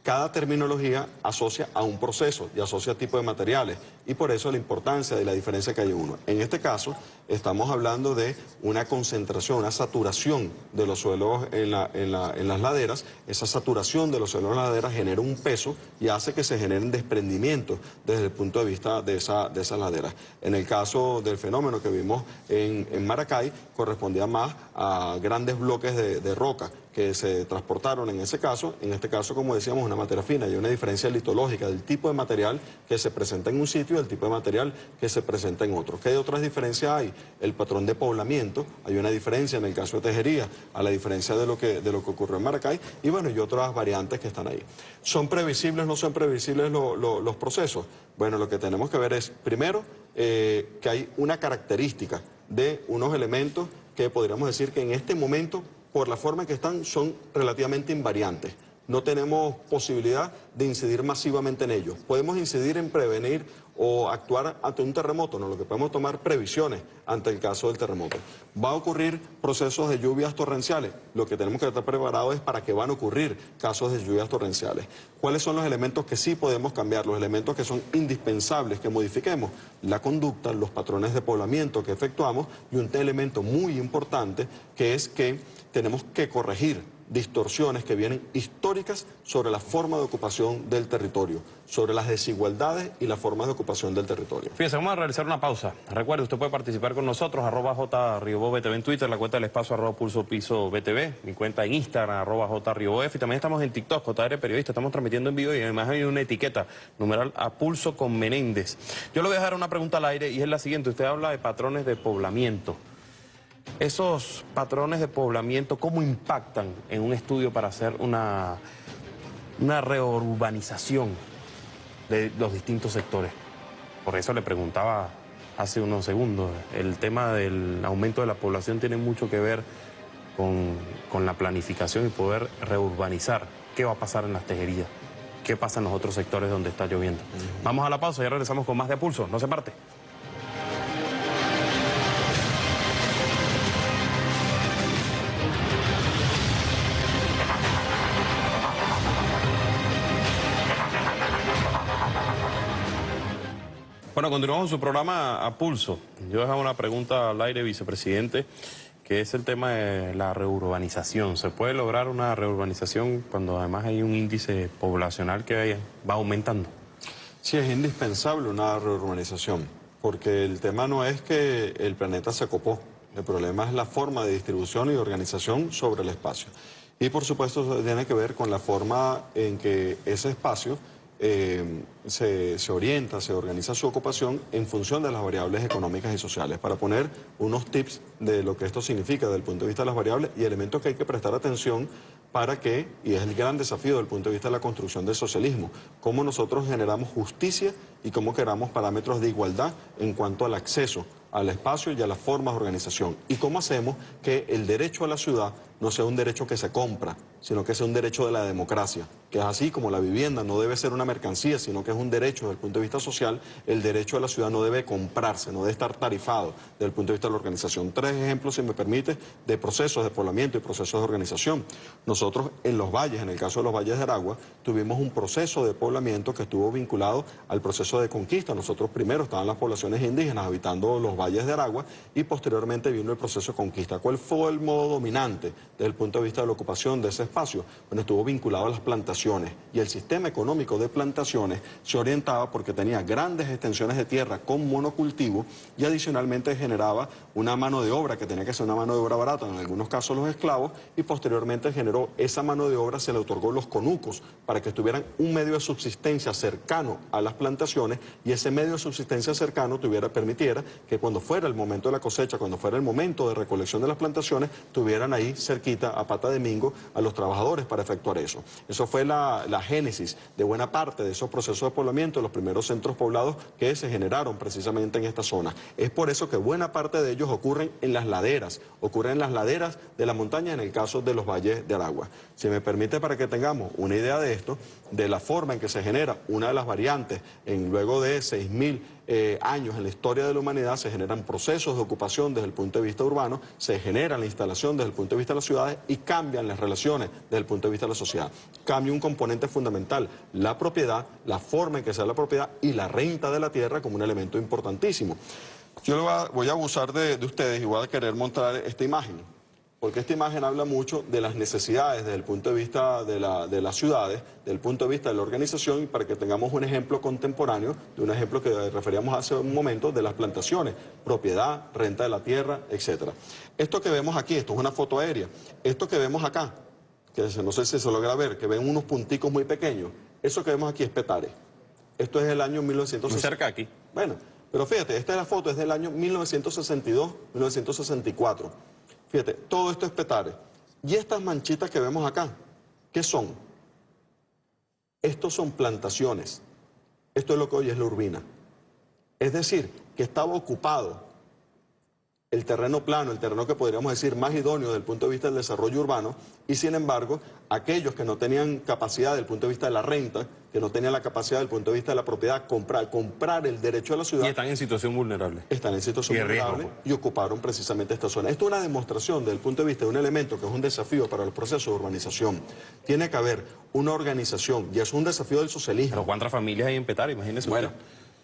cada terminología asocia a un proceso y asocia a tipo de materiales, y por eso la importancia y la diferencia que hay en uno. En este caso, estamos hablando de una concentración, una saturación de los suelos en las laderas. Esa saturación de los suelos en las laderas genera un peso y hace que se generen desprendimientos desde el punto de vista de esas laderas. En el caso del fenómeno que vimos en Maracay, correspondía más a grandes bloques de roca que se transportaron en ese caso. En este caso, como decíamos, una materia fina. Hay una diferencia litológica del tipo de material que se presenta en un sitio y el tipo de material que se presenta en otro. ¿Qué otras diferencias hay? El patrón de poblamiento. Hay una diferencia en el caso de Tejería, a la diferencia de lo que ocurrió en Maracay, y bueno, y otras variantes que están ahí. ¿Son previsibles o no son previsibles los procesos? Bueno, lo que tenemos que ver es, primero, que hay una característica de unos elementos que podríamos decir que en este momento, por la forma en que están, son relativamente invariantes. No tenemos posibilidad de incidir masivamente en ellos. Podemos incidir en prevenir o actuar ante un terremoto, no, lo que podemos tomar previsiones ante el caso del terremoto. ¿Va a ocurrir procesos de lluvias torrenciales? Lo que tenemos que estar preparados es para que van a ocurrir casos de lluvias torrenciales. ¿Cuáles son los elementos que sí podemos cambiar? Los elementos que son indispensables que modifiquemos: la conducta, los patrones de poblamiento que efectuamos, y un elemento muy importante que es que tenemos que corregir distorsiones que vienen históricas sobre la forma de ocupación del territorio, sobre las desigualdades y las formas de ocupación del territorio. Fíjese, vamos a realizar una pausa. Recuerde, usted puede participar con nosotros, @JRiobóBTV en Twitter, la cuenta del espacio @PulsoPiso_BTV, mi cuenta en Instagram, @JRiobóF, y también estamos en TikTok, JR Periodista, estamos transmitiendo en vivo y además hay una etiqueta, numeral A Pulso con Menéndez. Yo le voy a dejar una pregunta al aire y es la siguiente: usted habla de patrones de poblamiento. Esos patrones de poblamiento, ¿cómo impactan en un estudio para hacer una reurbanización de los distintos sectores? Por eso le preguntaba hace unos segundos. El tema del aumento de la población tiene mucho que ver con la planificación y poder reurbanizar. ¿Qué va a pasar en las tejerías? ¿Qué pasa en los otros sectores donde está lloviendo? Vamos a la pausa y regresamos con más de A Pulso. No se parte. Bueno, continuamos con su programa A Pulso. Yo dejaba una pregunta al aire, vicepresidente, que es el tema de la reurbanización. ¿Se puede lograr una reurbanización cuando además hay un índice poblacional que va aumentando? Sí, es indispensable una reurbanización, porque el tema no es que el planeta se acopó, el problema es la forma de distribución y organización sobre el espacio. Y por supuesto eso tiene que ver con la forma en que ese espacio se orienta, se organiza su ocupación en función de las variables económicas y sociales. Para poner unos tips de lo que esto significa desde el punto de vista de las variables y elementos que hay que prestar atención para que, y es el gran desafío desde el punto de vista de la construcción del socialismo, cómo nosotros generamos justicia y cómo creamos parámetros de igualdad en cuanto al acceso al espacio y a las formas de organización. Y cómo hacemos que el derecho a la ciudad no sea un derecho que se compra, sino que sea un derecho de la democracia, que es así como la vivienda no debe ser una mercancía, sino que es un derecho desde el punto de vista social. El derecho a la ciudad no debe comprarse, no debe estar tarifado desde el punto de vista de la organización. 3 ejemplos, si me permite, de procesos de poblamiento y procesos de organización. Nosotros en los valles, en el caso de los valles de Aragua, tuvimos un proceso de poblamiento que estuvo vinculado al proceso de conquista. Nosotros primero estaban las poblaciones indígenas habitando los valles de Aragua y posteriormente vino el proceso de conquista. ¿Cuál fue el modo dominante desde el punto de vista de la ocupación de ese espacio? Bueno, estuvo vinculado a las plantaciones, y el sistema económico de plantaciones se orientaba porque tenía grandes extensiones de tierra con monocultivo y adicionalmente generaba una mano de obra que tenía que ser una mano de obra barata, en algunos casos los esclavos, y posteriormente generó esa mano de obra, se le otorgó los conucos para que tuvieran un medio de subsistencia cercano a las plantaciones, y ese medio de subsistencia cercano permitiera que cuando fuera el momento de la cosecha, cuando fuera el momento de recolección de las plantaciones, tuvieran ahí cerca cerquita, a pata de mingo, a los trabajadores para efectuar eso. Eso fue la génesis de buena parte de esos procesos de poblamiento, los primeros centros poblados que se generaron precisamente en esta zona. Es por eso que buena parte de ellos ocurren en las laderas de la montaña, en el caso de los valles de Aragua. Si me permite, para que tengamos una idea de esto, de la forma en que se genera una de las variantes, luego de 6.000 años en la historia de la humanidad, se generan procesos de ocupación desde el punto de vista urbano, se genera la instalación desde el punto de vista de las ciudades y cambian las relaciones desde el punto de vista de la sociedad. Cambia un componente fundamental, la propiedad, la forma en que se da la propiedad y la renta de la tierra como un elemento importantísimo. Yo voy a abusar de ustedes y voy a querer mostrar esta imagen, porque esta imagen habla mucho de las necesidades desde el punto de vista de las ciudades, desde el punto de vista de la organización, y para que tengamos un ejemplo contemporáneo, de un ejemplo que referíamos hace un momento, de las plantaciones, propiedad, renta de la tierra, etc. Esto que vemos aquí, esto es una foto aérea, esto que vemos acá, que no sé si se logra ver, que ven unos punticos muy pequeños, eso que vemos aquí es Petare. Esto es el año 1960. Muy cerca aquí. Bueno, pero fíjate, esta es la foto, es del año 1962, 1964. Fíjate, todo esto es Petare. Y estas manchitas que vemos acá, ¿qué son? Estos son plantaciones. Esto es lo que hoy es la Urbina. Es decir, que estaba ocupado el terreno plano, el terreno que podríamos decir más idóneo desde el punto de vista del desarrollo urbano, y sin embargo, aquellos que no tenían capacidad desde el punto de vista de la renta, que no tenían la capacidad desde el punto de vista de la propiedad, comprar el derecho a la ciudad. Y están en situación vulnerable. Están en situación vulnerable y ocuparon precisamente esta zona. Esto es una demostración desde el punto de vista de un elemento que es un desafío para el proceso de urbanización. Tiene que haber una organización, y es un desafío del socialismo. Pero ¿cuántas familias hay en Petare? Imagínese. Bueno,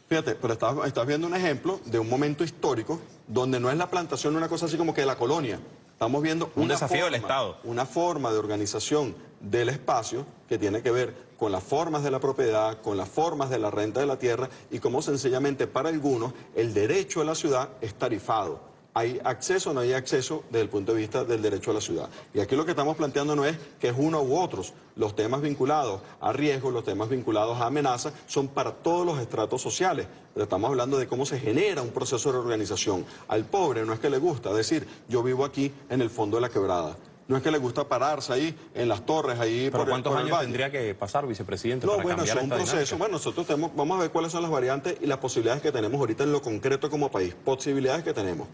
fíjate, pero estás viendo un ejemplo de un momento histórico donde no es la plantación una cosa así como que de la colonia. Estamos viendo un desafío del Estado. Una forma de organización del espacio que tiene que ver con las formas de la propiedad, con las formas de la renta de la tierra y cómo sencillamente para algunos el derecho a la ciudad es tarifado. ¿Hay acceso o no hay acceso desde el punto de vista del derecho a la ciudad? Y aquí lo que estamos planteando no es que es uno u otros. Los temas vinculados a riesgo, los temas vinculados a amenaza, son para todos los estratos sociales. Pero estamos hablando de cómo se genera un proceso de organización. Al pobre no es que le gusta decir, yo vivo aquí en el fondo de la quebrada. No es que le gusta pararse ahí en las torres, ahí ¿pero por cuántos el años tendría que pasar, vicepresidente, No, para bueno, cambiar es un esta proceso. dinámica? Bueno, nosotros vamos a ver cuáles son las variantes y las posibilidades que tenemos ahorita en lo concreto como país. Posibilidades que tenemos.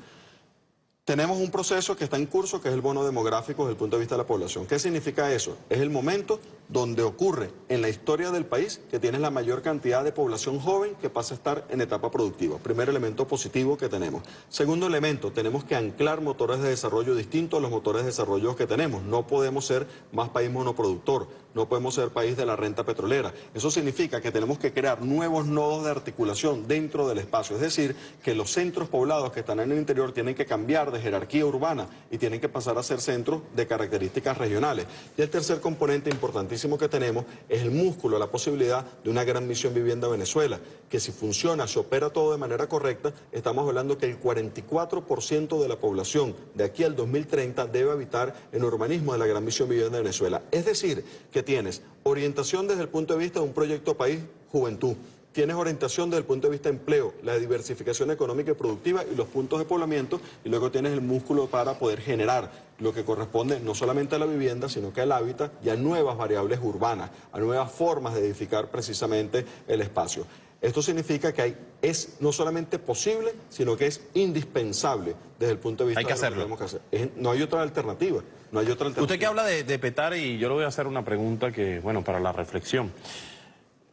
Tenemos un proceso que está en curso, que es el bono demográfico desde el punto de vista de la población. ¿Qué significa eso? Es el momento donde ocurre en la historia del país que tienes la mayor cantidad de población joven que pasa a estar en etapa productiva. Primer elemento positivo que tenemos. Segundo elemento, tenemos que anclar motores de desarrollo distintos a los motores de desarrollo que tenemos. No podemos ser más país monoproductor, no podemos ser país de la renta petrolera. Eso significa que tenemos que crear nuevos nodos de articulación dentro del espacio. Es decir, que los centros poblados que están en el interior tienen que cambiar de jerarquía urbana y tienen que pasar a ser centros de características regionales. Y el tercer componente importantísimo que tenemos es el músculo, la posibilidad de una gran misión Vivienda Venezuela, que si funciona, se opera todo de manera correcta, estamos hablando que el 44% de la población de aquí al 2030 debe habitar en urbanismo de la gran misión Vivienda Venezuela. Es decir, que tienes orientación desde el punto de vista de un proyecto país, juventud. Tienes orientación desde el punto de vista de empleo, la diversificación económica y productiva y los puntos de poblamiento, y luego tienes el músculo para poder generar lo que corresponde no solamente a la vivienda, sino que al hábitat y a nuevas variables urbanas, a nuevas formas de edificar precisamente el espacio. Esto significa que es no solamente posible, sino que es indispensable desde el punto de vista hay que de lo hacerlo. que tenemos que hacer. No hay otra alternativa. No hay otra alternativa. Usted que habla de Petare, y yo le voy a hacer una pregunta que, bueno, para la reflexión.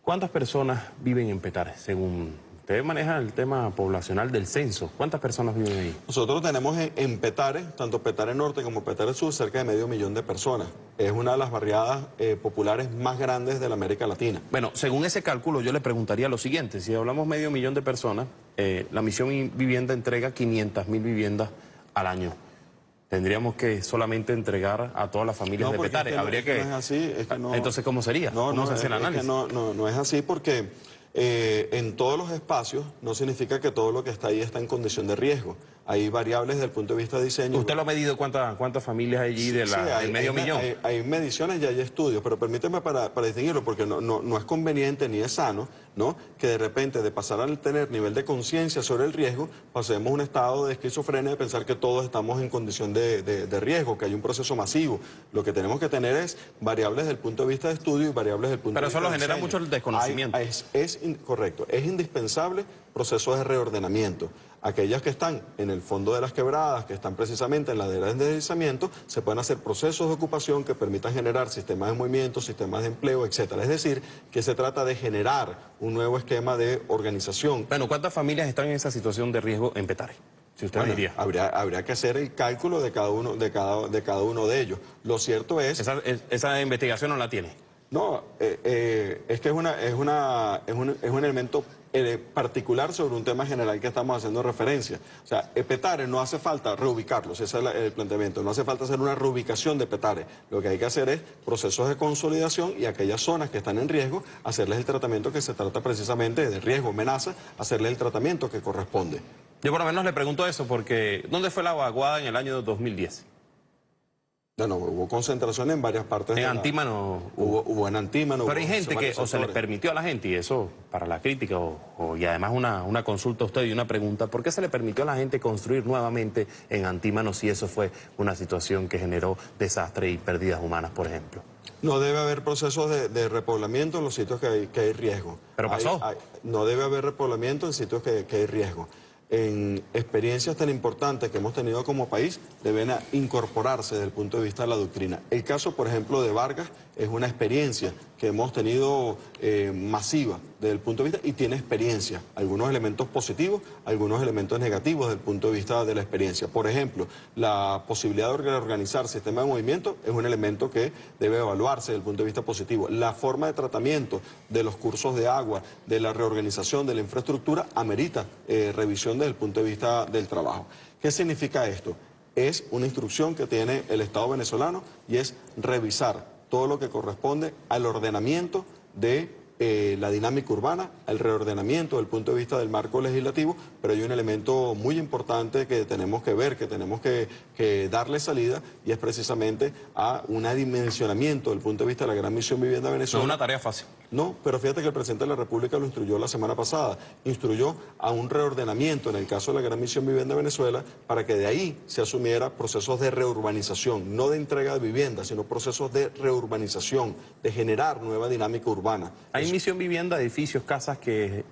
¿Cuántas personas viven en Petare, según usted maneja el tema poblacional del censo? ¿Cuántas personas viven ahí? Nosotros tenemos en Petare, tanto Petare Norte como Petare Sur, cerca de 500.000 de personas. Es una de las barriadas populares más grandes de la América Latina. Bueno, según ese cálculo, yo le preguntaría lo siguiente. Si hablamos 500.000 de personas, la misión Vivienda entrega 500.000 viviendas al año. Tendríamos que solamente entregar a todas las familias de Petare. Habría que... No es así, es que no... Entonces, ¿cómo sería? ¿Cómo se hace el análisis? No es así porque en todos los espacios no significa que todo lo que está ahí está en condición de riesgo. Hay variables desde el punto de vista de diseño. ¿Usted lo ha medido cuántas familias hay allí del 500.000? Hay mediciones y hay estudios, pero permíteme para distinguirlo, porque no es conveniente ni es sano ¿no? Que de repente, de pasar a tener nivel de conciencia sobre el riesgo, pasemos a un estado de esquizofrenia de pensar que todos estamos en condición de riesgo, que hay un proceso masivo. Lo que tenemos que tener es variables desde el punto de vista de estudio y variables desde el punto de vista Pero eso lo de genera diseño. mucho el desconocimiento. Correcto, es indispensable procesos de reordenamiento. Aquellas que están en el fondo de las quebradas, que están precisamente en la de deslizamiento, se pueden hacer procesos de ocupación que permitan generar sistemas de movimiento, sistemas de empleo, etcétera. Es decir, que se trata de generar un nuevo esquema de organización. Bueno, ¿cuántas familias están en esa situación de riesgo en Petare? Si usted me diría. Habría que hacer el cálculo de cada uno de ellos. Lo cierto es... Esa investigación no la tiene. No, es que es un elemento particular sobre un tema general que estamos haciendo referencia. O sea, Petare no hace falta reubicarlos, ese es el planteamiento, no hace falta hacer una reubicación de Petare. Lo que hay que hacer es procesos de consolidación y aquellas zonas que están en riesgo, hacerles el tratamiento que se trata precisamente de riesgo, amenaza, hacerles el tratamiento que corresponde. Yo por lo menos le pregunto eso porque ¿dónde fue la vaguada en el año 2010? No, hubo concentración en varias partes. En Antímano hubo en Antímano. Pero hay gente que o se le permitió a la gente, y eso para la crítica, y además una consulta a usted y una pregunta, ¿por qué se le permitió a la gente construir nuevamente en Antímano si eso fue una situación que generó desastre y pérdidas humanas, por ejemplo? No debe haber procesos de repoblamiento en los sitios que hay riesgo. ¿Pero pasó? No debe haber repoblamiento en sitios que hay riesgo. En experiencias tan importantes que hemos tenido como país, deben incorporarse desde el punto de vista de la doctrina. El caso, por ejemplo, de Vargas es una experiencia que hemos tenido masiva desde el punto de vista y tiene experiencia. Algunos elementos positivos, algunos elementos negativos desde el punto de vista de la experiencia. Por ejemplo, la posibilidad de reorganizar sistema de movimiento es un elemento que debe evaluarse desde el punto de vista positivo. La forma de tratamiento de los cursos de agua, de la reorganización de la infraestructura, amerita revisión desde el punto de vista del trabajo. ¿Qué significa esto? Es una instrucción que tiene el Estado venezolano y es revisar todo lo que corresponde al ordenamiento de la dinámica urbana, al reordenamiento desde el punto de vista del marco legislativo, pero hay un elemento muy importante que tenemos que ver, que tenemos que darle salida, y es precisamente a un adimensionamiento desde el punto de vista de la Gran Misión Vivienda Venezuela. No es una tarea fácil. No, pero fíjate que el presidente de la República lo instruyó la semana pasada, instruyó a un reordenamiento en el caso de la Gran Misión Vivienda Venezuela para que de ahí se asumiera procesos de reurbanización, no de entrega de vivienda, sino procesos de reurbanización, de generar nueva dinámica urbana. Hay Misión Vivienda, edificios, casas que,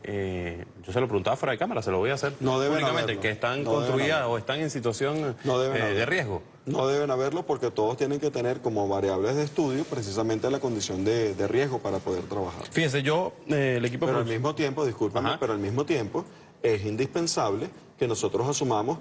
yo se lo preguntaba fuera de cámara, se lo voy a hacer públicamente, que están construidas o están en situación de riesgo. No deben haberlo porque todos tienen que tener como variables de estudio precisamente la condición de riesgo para poder trabajar. Fíjese, el equipo... Pero al mismo tiempo, discúlpame, pero al mismo tiempo es indispensable que nosotros asumamos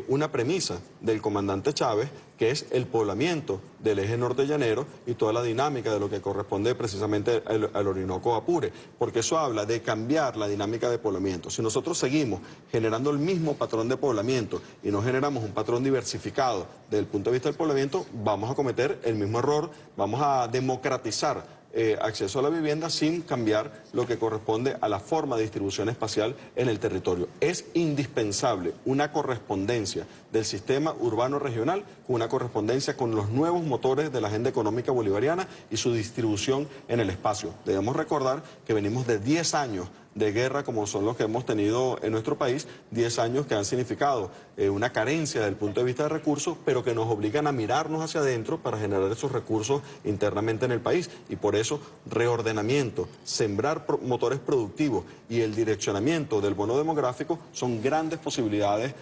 una premisa del comandante Chávez, que es el poblamiento del eje norte llanero y toda la dinámica de lo que corresponde precisamente al Orinoco Apure, porque eso habla de cambiar la dinámica de poblamiento. Si nosotros seguimos generando el mismo patrón de poblamiento y no generamos un patrón diversificado desde el punto de vista del poblamiento, vamos a cometer el mismo error, vamos a democratizar acceso a la vivienda sin cambiar lo que corresponde a la forma de distribución espacial en el territorio. Es indispensable una correspondencia del sistema urbano regional con una correspondencia con los nuevos motores de la agenda económica bolivariana y su distribución en el espacio. Debemos recordar que venimos de 10 años de guerra como son los que hemos tenido en nuestro país, 10 años que han significado una carencia desde el punto de vista de recursos, pero que nos obligan a mirarnos hacia adentro para generar esos recursos internamente en el país. Y por eso, reordenamiento, sembrar motores productivos y el direccionamiento del bono demográfico son grandes posibilidades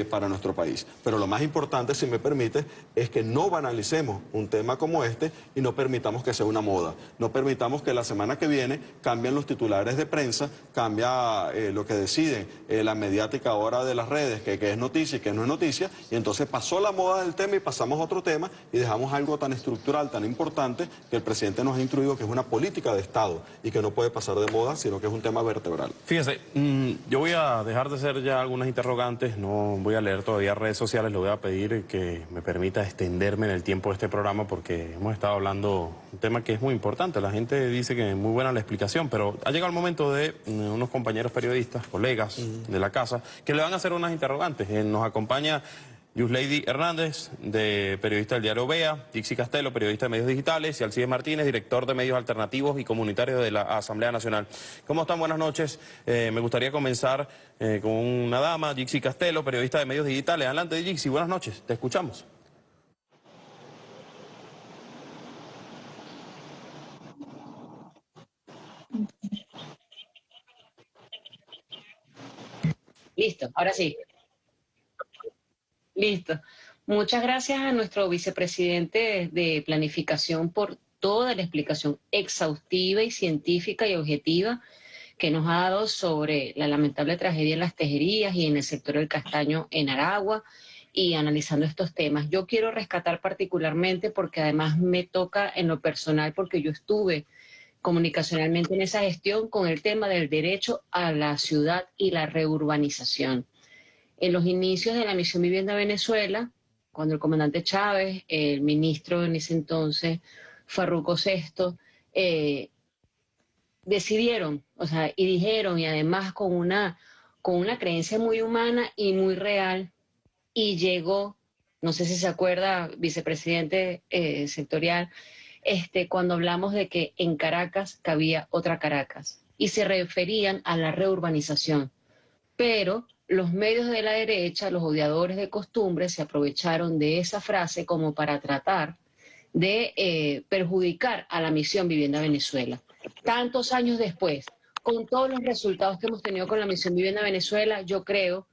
para nuestro país. Pero lo más importante, si me permite, es que no banalicemos un tema como este y no permitamos que sea una moda. No permitamos que la semana que viene cambien los titulares de prensa, cambia lo que deciden la mediática ahora de las redes, que es noticia y que no es noticia, y entonces pasó la moda del tema y pasamos a otro tema y dejamos algo tan estructural, tan importante, que el presidente nos ha instruido que es una política de Estado y que no puede pasar de moda, sino que es un tema vertebral. Fíjese, yo voy a dejar de hacer ya algunas interrogantes, no voy a leer todavía redes sociales, le voy a pedir que me permita extenderme en el tiempo de este programa porque hemos estado hablando un tema que es muy importante. La gente dice que es muy buena la explicación, pero ha llegado el momento de unos compañeros periodistas, colegas de la casa, que le van a hacer unas interrogantes. Nos acompaña Yuslady Hernández, periodista del diario Vea, Dixie Castelo, periodista de medios digitales, y Alcides Martínez, director de medios alternativos y comunitarios de la Asamblea Nacional. ¿Cómo están? Buenas noches. Me gustaría comenzar con una dama, Dixie Castelo, periodista de medios digitales. Adelante, Dixie, buenas noches, te escuchamos. Listo, ahora sí. Listo. Muchas gracias a nuestro vicepresidente de Planificación por toda la explicación exhaustiva y científica y objetiva que nos ha dado sobre la lamentable tragedia en las tejerías y en el sector del castaño en Aragua y analizando estos temas. Yo quiero rescatar particularmente porque además me toca en lo personal porque yo estuve comunicacionalmente en esa gestión con el tema del derecho a la ciudad y la reurbanización. En los inicios de la Misión Vivienda Venezuela, cuando el comandante Chávez, el ministro en ese entonces, Farruko Sesto, decidieron, y dijeron, y además con una creencia muy humana y muy real, y llegó, no sé si se acuerda, vicepresidente sectorial, cuando hablamos de que en Caracas cabía otra Caracas, y se referían a la reurbanización. Pero los medios de la derecha, los odiadores de costumbres, se aprovecharon de esa frase como para tratar de perjudicar a la Misión Vivienda Venezuela. Tantos años después, con todos los resultados que hemos tenido con la Misión Vivienda Venezuela, yo creo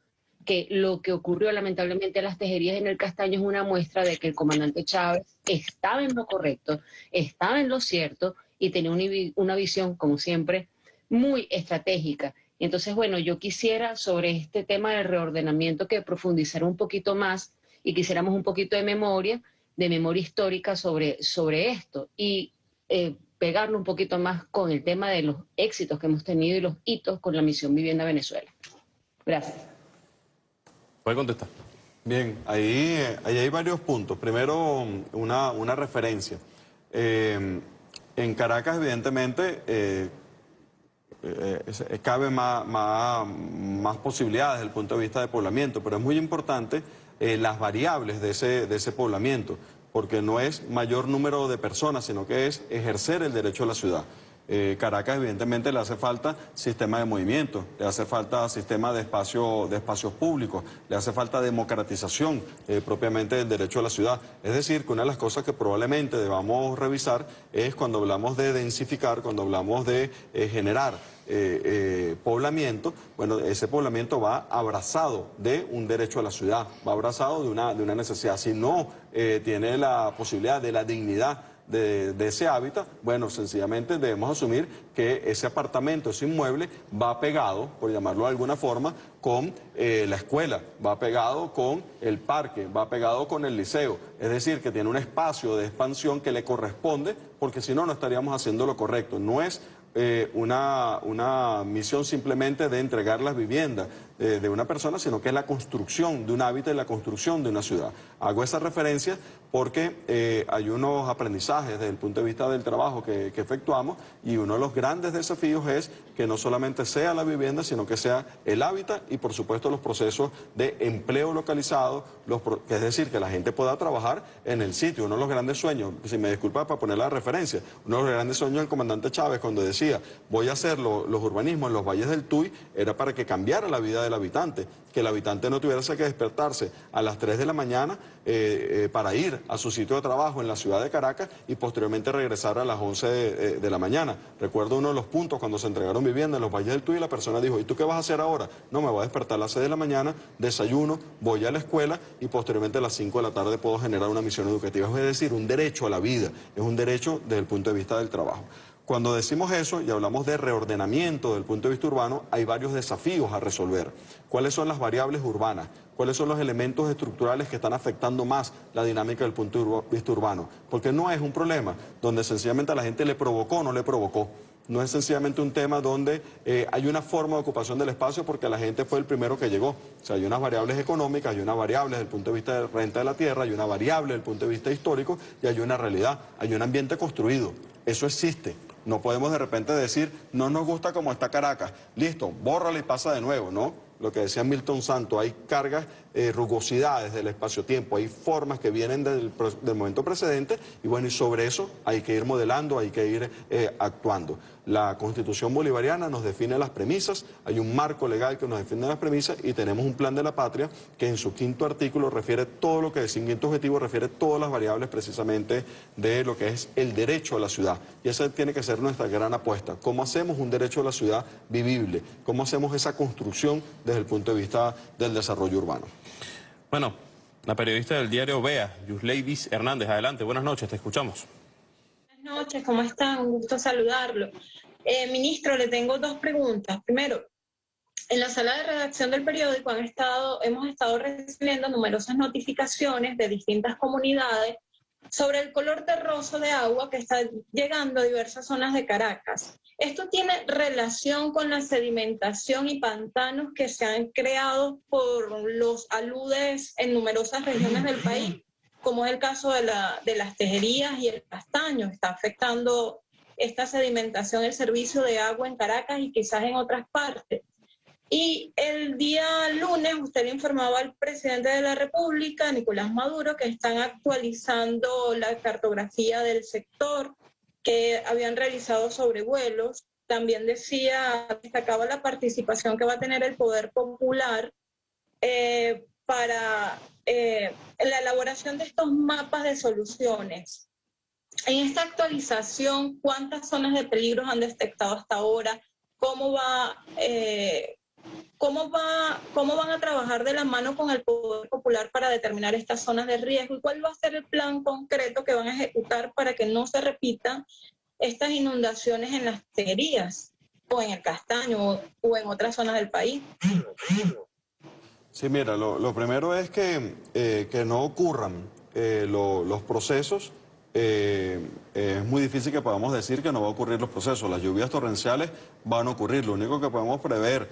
que lo que ocurrió lamentablemente en las tejerías en el Castaño es una muestra de que el comandante Chávez estaba en lo correcto, estaba en lo cierto y tenía una visión, como siempre, muy estratégica. Entonces, bueno, yo quisiera sobre este tema del reordenamiento que profundizara un poquito más y quisiéramos un poquito de memoria histórica sobre esto y pegarlo un poquito más con el tema de los éxitos que hemos tenido y los hitos con la Misión Vivienda Venezuela. Gracias. ¿Puede contestar? Bien, ahí hay varios puntos. Primero, una referencia. En Caracas, evidentemente, cabe más posibilidades desde el punto de vista de poblamiento, pero es muy importante las variables de ese poblamiento, porque no es mayor número de personas, sino que es ejercer el derecho a la ciudad. Caracas evidentemente le hace falta sistema de movimiento, le hace falta sistema de espacios públicos, le hace falta democratización propiamente del derecho a la ciudad. Es decir, que una de las cosas que probablemente debamos revisar es cuando hablamos de densificar, cuando hablamos de generar poblamiento, bueno, ese poblamiento va abrazado de un derecho a la ciudad, va abrazado de una necesidad. Si no tiene la posibilidad de la dignidad de ese hábitat, bueno, sencillamente debemos asumir que ese apartamento, ese inmueble, va pegado, por llamarlo de alguna forma, con la escuela, va pegado con el parque, va pegado con el liceo. Es decir, que tiene un espacio de expansión que le corresponde, porque si no, no estaríamos haciendo lo correcto. No es una misión simplemente de entregar las viviendas de una persona, sino que es la construcción de un hábitat y la construcción de una ciudad. Hago esa referencia porque hay unos aprendizajes desde el punto de vista del trabajo que efectuamos, y uno de los grandes desafíos es que no solamente sea la vivienda, sino que sea el hábitat y por supuesto los procesos de empleo localizado, es decir, que la gente pueda trabajar en el sitio. Uno de los grandes sueños, si me disculpa para poner la referencia, uno de los grandes sueños del comandante Chávez cuando decía voy a hacer los urbanismos en los valles del Tuy, era para que cambiara la vida del habitante, que el habitante no tuviera que despertarse a las 3 de la mañana para ir a su sitio de trabajo en la ciudad de Caracas y posteriormente regresar a las 11 de la mañana. Recuerdo uno de los puntos cuando se entregaron viviendas en los valles del Tuy y la persona dijo, ¿y tú qué vas a hacer ahora? No, me voy a despertar a las 6 de la mañana, desayuno, voy a la escuela y posteriormente a las 5 de la tarde puedo generar una misión educativa. Es decir, un derecho a la vida, es un derecho desde el punto de vista del trabajo. Cuando decimos eso y hablamos de reordenamiento desde el punto de vista urbano, hay varios desafíos a resolver. ¿Cuáles son las variables urbanas? ¿Cuáles son los elementos estructurales que están afectando más la dinámica del punto de vista urbano? Porque no es un problema donde sencillamente a la gente le provocó o no le provocó. No es sencillamente un tema donde hay una forma de ocupación del espacio porque la gente fue el primero que llegó. O sea, hay unas variables económicas, hay unas variables desde el punto de vista de renta de la tierra, hay una variable desde el punto de vista histórico y hay una realidad, hay un ambiente construido. Eso existe. No podemos de repente decir, no nos gusta como está Caracas, listo, bórrala y pasa de nuevo, ¿no? lo que decía Milton Santos, hay cargas, rugosidades del espacio-tiempo, hay formas que vienen del momento precedente y bueno, y sobre eso hay que ir modelando, hay que ir actuando. La Constitución bolivariana nos define las premisas, hay un marco legal que nos define las premisas y tenemos un plan de la patria que en su 5º artículo refiere todo lo que es, sin quinto objetivo, refiere todas las variables precisamente de lo que es el derecho a la ciudad. Y esa tiene que ser nuestra gran apuesta. ¿Cómo hacemos un derecho a la ciudad vivible? ¿Cómo hacemos esa construcción desde el punto de vista del desarrollo urbano? Bueno, la periodista del diario Vea, Yusleidis Hernández, adelante, buenas noches, te escuchamos. Buenas noches, ¿cómo están? Un gusto saludarlo. Ministro, le tengo 2 preguntas. Primero, en la sala de redacción del periódico hemos estado recibiendo numerosas notificaciones de distintas comunidades sobre el color terroso de agua que está llegando a diversas zonas de Caracas. ¿Esto tiene relación con la sedimentación y pantanos que se han creado por los aludes en numerosas regiones del país? Como es el caso de las Tejerías y el Castaño, está afectando esta sedimentación el servicio de agua en Caracas y quizás en otras partes. Y el día lunes usted le informaba al presidente de la República, Nicolás Maduro, que están actualizando la cartografía del sector que habían realizado sobrevuelos. También destacaba la participación que va a tener el Poder Popular para la elaboración de estos mapas de soluciones. En esta actualización, ¿cuántas zonas de peligro han detectado hasta ahora? ¿Cómo van a trabajar de la mano con el Poder Popular para determinar estas zonas de riesgo? ¿Y cuál va a ser el plan concreto que van a ejecutar para que no se repitan estas inundaciones en las Tejerías o en el Castaño o en otras zonas del país? Sí, mira, lo primero es que no ocurran los procesos. Es muy difícil que podamos decir que no va a ocurrir los procesos. Las lluvias torrenciales van a ocurrir. Lo único que podemos prever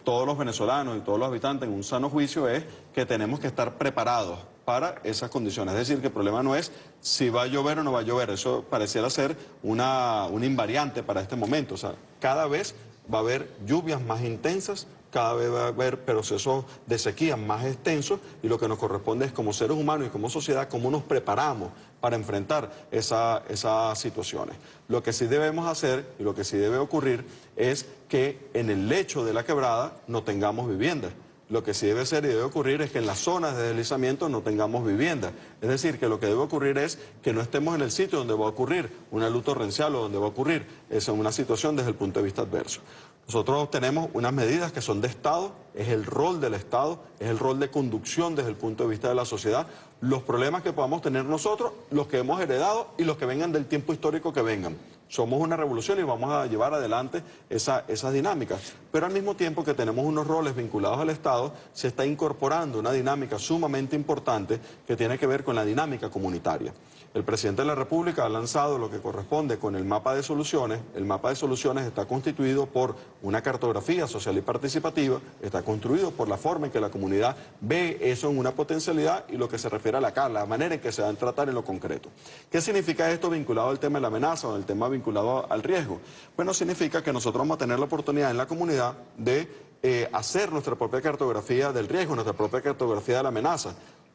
todos los venezolanos y todos los habitantes en un sano juicio es que tenemos que estar preparados para esas condiciones. Es decir, que el problema no es si va a llover o no va a llover. Eso pareciera ser una invariante para este momento. O sea, cada vez va a haber lluvias más intensas, cada vez va a haber procesos de sequía más extensos y lo que nos corresponde es como seres humanos y como sociedad cómo nos preparamos para enfrentar esas situaciones. Lo que sí debemos hacer y lo que sí debe ocurrir es que en el lecho de la quebrada no tengamos viviendas. Lo que sí debe ser y debe ocurrir es que en las zonas de deslizamiento no tengamos vivienda. Es decir, que lo que debe ocurrir es que no estemos en el sitio donde va a ocurrir una luz torrencial o donde va a ocurrir una situación desde el punto de vista adverso. Nosotros tenemos unas medidas que son de Estado, es el rol del Estado, es el rol de conducción desde el punto de vista de la sociedad. Los problemas que podamos tener nosotros, los que hemos heredado y los que vengan del tiempo histórico que vengan. Somos una revolución y vamos a llevar adelante esas dinámicas. Pero al mismo tiempo que tenemos unos roles vinculados al Estado, se está incorporando una dinámica sumamente importante que tiene que ver con la dinámica comunitaria. El presidente de la República ha lanzado lo que corresponde con el mapa de soluciones. El mapa de soluciones está constituido por una cartografía social y participativa, está construido por la forma en que la comunidad ve eso en una potencialidad y lo que se refiere a la manera en que se va a tratar en lo concreto. ¿Qué significa esto vinculado al tema de la amenaza o al tema vinculado al riesgo? Bueno, significa que nosotros vamos a tener la oportunidad en la comunidad de hacer nuestra propia cartografía del riesgo, nuestra propia cartografía de la amenaza.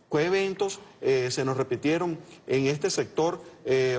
¿Qué eventos se nos repitieron en este sector?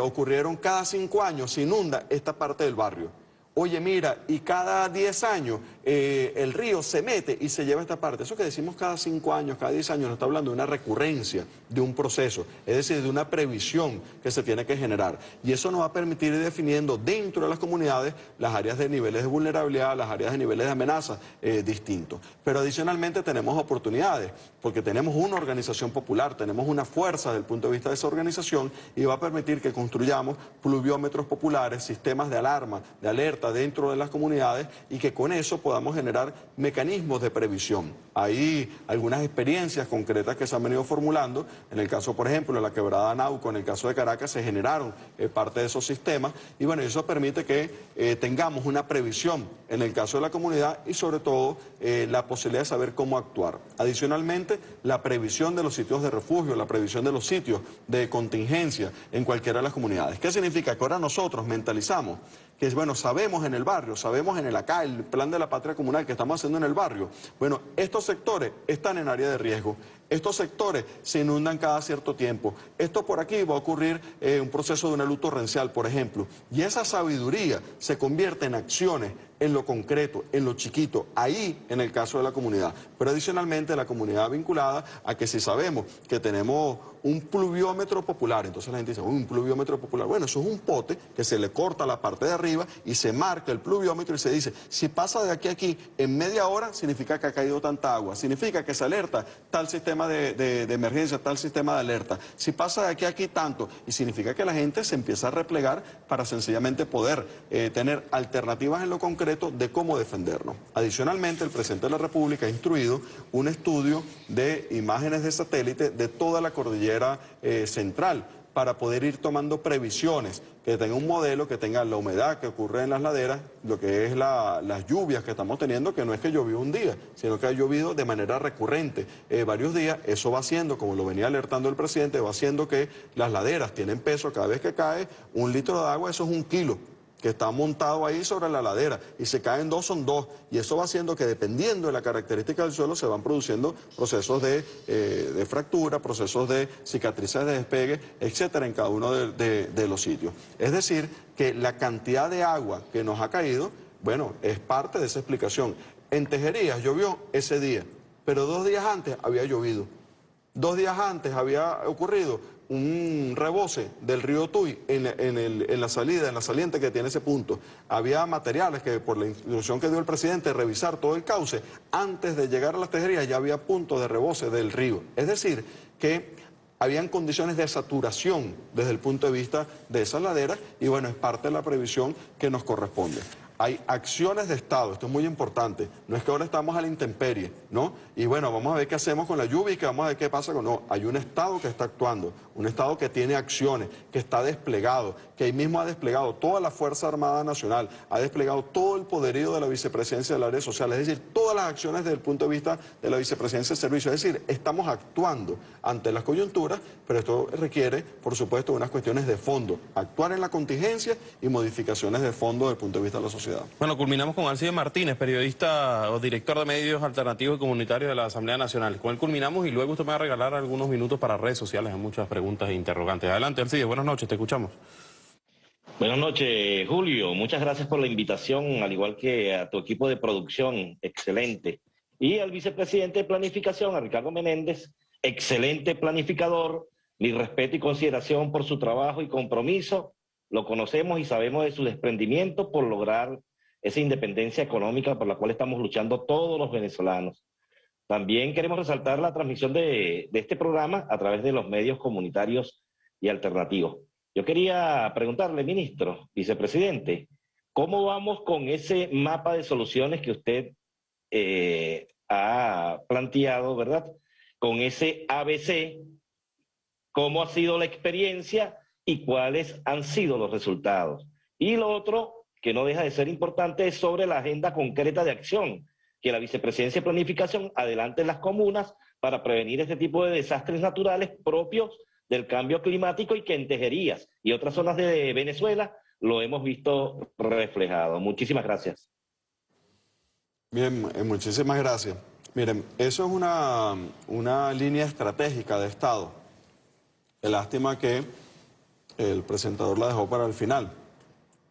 Ocurrieron cada 5 años, se inunda esta parte del barrio. Oye, mira, y cada 10 años el río se mete y se lleva esta parte. Eso que decimos cada 5 años, cada 10 años, nos está hablando de una recurrencia, de un proceso, es decir, de una previsión que se tiene que generar. Y eso nos va a permitir ir definiendo dentro de las comunidades las áreas de niveles de vulnerabilidad, las áreas de niveles de amenaza distintos. Pero adicionalmente tenemos oportunidades, porque tenemos una organización popular, tenemos una fuerza desde el punto de vista de esa organización y va a permitir que construyamos pluviómetros populares, sistemas de alarma, de alerta dentro de las comunidades y que con eso podamos generar mecanismos de previsión. Hay algunas experiencias concretas que se han venido formulando. En el caso, por ejemplo, de la quebrada Nauco, en el caso de Caracas, se generaron parte de esos sistemas y bueno, eso permite que tengamos una previsión en el caso de la comunidad y sobre todo la posibilidad de saber cómo actuar. Adicionalmente, la previsión de los sitios de refugio, la previsión de los sitios de contingencia en cualquiera de las comunidades. ¿Qué significa? Que ahora nosotros mentalizamos que es, bueno, sabemos en el barrio, sabemos en el acá, el plan de la patria comunal que estamos haciendo en el barrio, bueno, estos sectores están en área de riesgo, estos sectores se inundan cada cierto tiempo, esto por aquí va a ocurrir un proceso de una luz torrencial, por ejemplo, y esa sabiduría se convierte en acciones, en lo concreto, en lo chiquito, ahí en el caso de la comunidad, pero adicionalmente la comunidad vinculada a que si sabemos que tenemos un pluviómetro popular, entonces la gente dice, un pluviómetro popular, bueno, eso es un pote que se le corta la parte de arriba y se marca el pluviómetro y se dice, si pasa de aquí a aquí en media hora, significa que ha caído tanta agua, significa que se alerta tal sistema de emergencia, tal sistema de alerta, si pasa de aquí a aquí tanto, y significa que la gente se empieza a replegar para sencillamente poder tener alternativas en lo concreto de cómo defendernos. Adicionalmente, el presidente de la República ha instruido un estudio de imágenes de satélite de toda la cordillera central para poder ir tomando previsiones, que tenga un modelo, que tenga la humedad que ocurre en las laderas, lo que es las lluvias que estamos teniendo, que no es que llovió un día, sino que ha llovido de manera recurrente varios días. Eso va haciendo, como lo venía alertando el presidente, va haciendo que las laderas tienen peso cada vez que cae 1 litro de agua, eso es 1 kilo. Que está montado ahí sobre la ladera y se caen 2 son 2 y eso va haciendo que dependiendo de la característica del suelo se van produciendo procesos de fractura, procesos de cicatrices de despegue, etcétera, en cada uno de los sitios. Es decir, que la cantidad de agua que nos ha caído, bueno, es parte de esa explicación. En Tejerías llovió ese día, pero 2 días antes había llovido. 2 días antes había ocurrido un rebose del río Tuy en la salida, en la saliente que tiene ese punto. Había materiales que por la instrucción que dio el presidente de revisar todo el cauce, antes de llegar a las Tejerías ya había puntos de rebose del río. Es decir, que habían condiciones de saturación desde el punto de vista de esas laderas y bueno, es parte de la previsión que nos corresponde. Hay acciones de Estado, esto es muy importante, no es que ahora estamos a la intemperie, ¿no? Y bueno, vamos a ver qué hacemos con la lluvia y que vamos a ver qué pasa con... No, hay un Estado que está actuando, un Estado que tiene acciones, que está desplegado, que ahí mismo ha desplegado toda la Fuerza Armada Nacional, ha desplegado todo el poderío de la vicepresidencia del área social, es decir, todas las acciones desde el punto de vista de la vicepresidencia del servicio, es decir, estamos actuando ante las coyunturas, pero esto requiere, por supuesto, unas cuestiones de fondo, actuar en la contingencia y modificaciones de fondo desde el punto de vista de la sociedad. Bueno, culminamos con Alcides Martínez, periodista o director de medios alternativos y comunitarios de la Asamblea Nacional. Con él culminamos y luego usted me va a regalar algunos minutos para redes sociales. Hay muchas preguntas e interrogantes. Adelante, Alcides, buenas noches, te escuchamos. Buenas noches, Julio. Muchas gracias por la invitación, al igual que a tu equipo de producción, excelente. Y al vicepresidente de Planificación, a Ricardo Menéndez, excelente planificador. Mi respeto y consideración por su trabajo y compromiso. Lo conocemos y sabemos de su desprendimiento por lograr esa independencia económica por la cual estamos luchando todos los venezolanos. También queremos resaltar la transmisión de este programa a través de los medios comunitarios y alternativos. Yo quería preguntarle, ministro, vicepresidente, ¿cómo vamos con ese mapa de soluciones que usted ha planteado, verdad? Con ese ABC, ¿cómo ha sido la experiencia y cuáles han sido los resultados? Y lo otro, que no deja de ser importante, es sobre la agenda concreta de acción que la Vicepresidencia de Planificación adelante en las comunas para prevenir este tipo de desastres naturales propios del cambio climático y que en Tejerías y otras zonas de Venezuela lo hemos visto reflejado. Muchísimas gracias. Bien, muchísimas gracias. Miren, eso es una línea estratégica de Estado. Es lástima que el presentador la dejó para el final,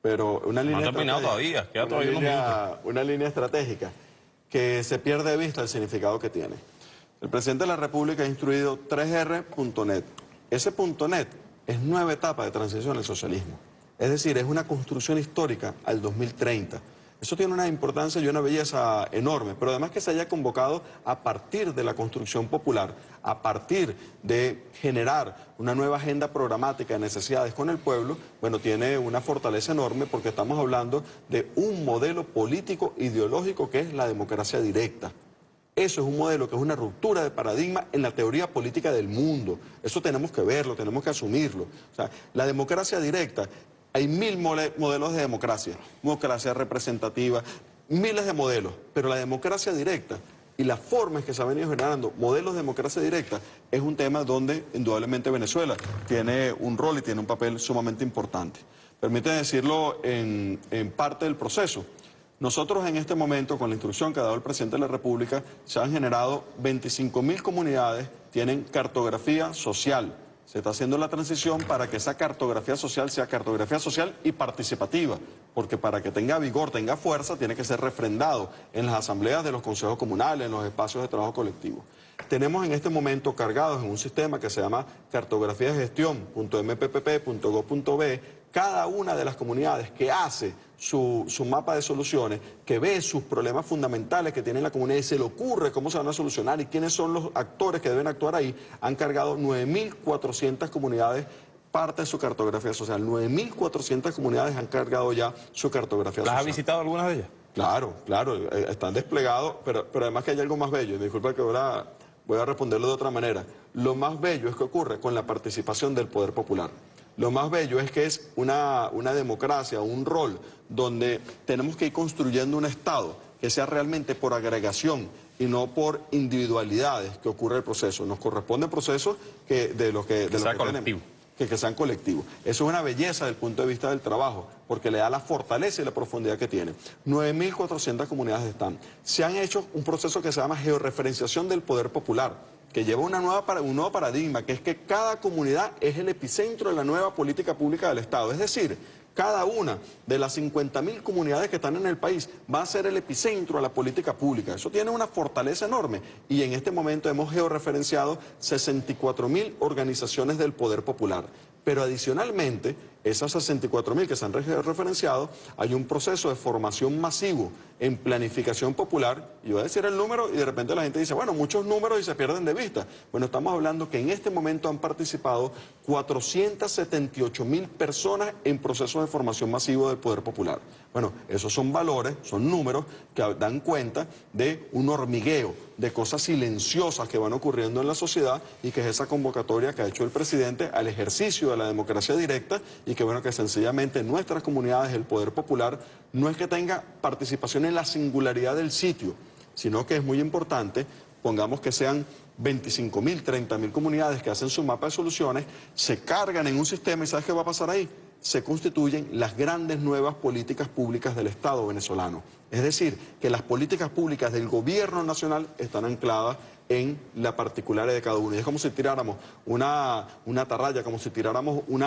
pero una línea no ha terminado todavía, queda todavía unos minutos. Una línea estratégica que se pierde de vista el significado que tiene. El presidente de la República ha instruido 3R.net. Ese .net es 9 etapas de transición al socialismo. Es decir, es una construcción histórica al 2030. Eso tiene una importancia y una belleza enorme, pero además que se haya convocado a partir de la construcción popular, a partir de generar una nueva agenda programática de necesidades con el pueblo, bueno, tiene una fortaleza enorme porque estamos hablando de un modelo político ideológico que es la democracia directa. Eso es un modelo que es una ruptura de paradigma en la teoría política del mundo. Eso tenemos que verlo, tenemos que asumirlo. O sea, la democracia directa... Hay 1000 modelos de democracia representativa, miles de modelos, pero la democracia directa y las formas que se han venido generando, modelos de democracia directa, es un tema donde indudablemente Venezuela tiene un rol y tiene un papel sumamente importante. Permíteme decirlo en parte del proceso. Nosotros en este momento, con la instrucción que ha dado el presidente de la República, se han generado 25.000 comunidades, tienen cartografía social. Se está haciendo la transición para que esa cartografía social sea cartografía social y participativa, porque para que tenga vigor, tenga fuerza, tiene que ser refrendado en las asambleas de los consejos comunales, en los espacios de trabajo colectivo. Tenemos en este momento cargados en un sistema que se llama cartografía de gestión.mppp.gov.be cada una de las comunidades que hace su mapa de soluciones, que ve sus problemas fundamentales que tiene la comunidad y se le ocurre cómo se van a solucionar y quiénes son los actores que deben actuar ahí, han cargado 9.400 comunidades parte de su cartografía social. 9.400 comunidades han cargado ya su cartografía social. ¿Las ha visitado algunas de ellas? Claro, claro, están desplegados, pero además que hay algo más bello. Disculpa que ahora voy a responderlo de otra manera. Lo más bello es que ocurre con la participación del poder popular. Lo más bello es que es una democracia, un rol donde tenemos que ir construyendo un Estado que sea realmente por agregación y no por individualidades que ocurre el proceso. Nos corresponde procesos que sean colectivos. Eso es una belleza desde el punto de vista del trabajo, porque le da la fortaleza y la profundidad que tiene. 9.400 comunidades están. Se han hecho un proceso que se llama georreferenciación del poder popular, que lleva un nuevo paradigma, que es que cada comunidad es el epicentro de la nueva política pública del Estado. Es decir, cada una de las 50.000 comunidades que están en el país va a ser el epicentro de la política pública. Eso tiene una fortaleza enorme y en este momento hemos georreferenciado 64.000 organizaciones del poder popular. Pero adicionalmente, esas 64.000 que se han referenciado, hay un proceso de formación masivo en planificación popular, y voy a decir el número y de repente la gente dice, bueno, muchos números y se pierden de vista. Bueno, estamos hablando que en este momento han participado 478.000 personas en procesos de formación masivo del poder popular. Bueno, esos son valores, son números que dan cuenta de un hormigueo, de cosas silenciosas que van ocurriendo en la sociedad y que es esa convocatoria que ha hecho el presidente al ejercicio de la democracia directa y que bueno, que sencillamente en nuestras comunidades el poder popular no es que tenga participación en la singularidad del sitio, sino que es muy importante, pongamos que sean 25.000, 30.000 comunidades que hacen su mapa de soluciones, se cargan en un sistema y ¿sabes qué va a pasar ahí? Se constituyen las grandes nuevas políticas públicas del Estado venezolano. Es decir, que las políticas públicas del gobierno nacional están ancladas en la particularidad de cada uno. Y es como si tiráramos una atarraya, como si tiráramos un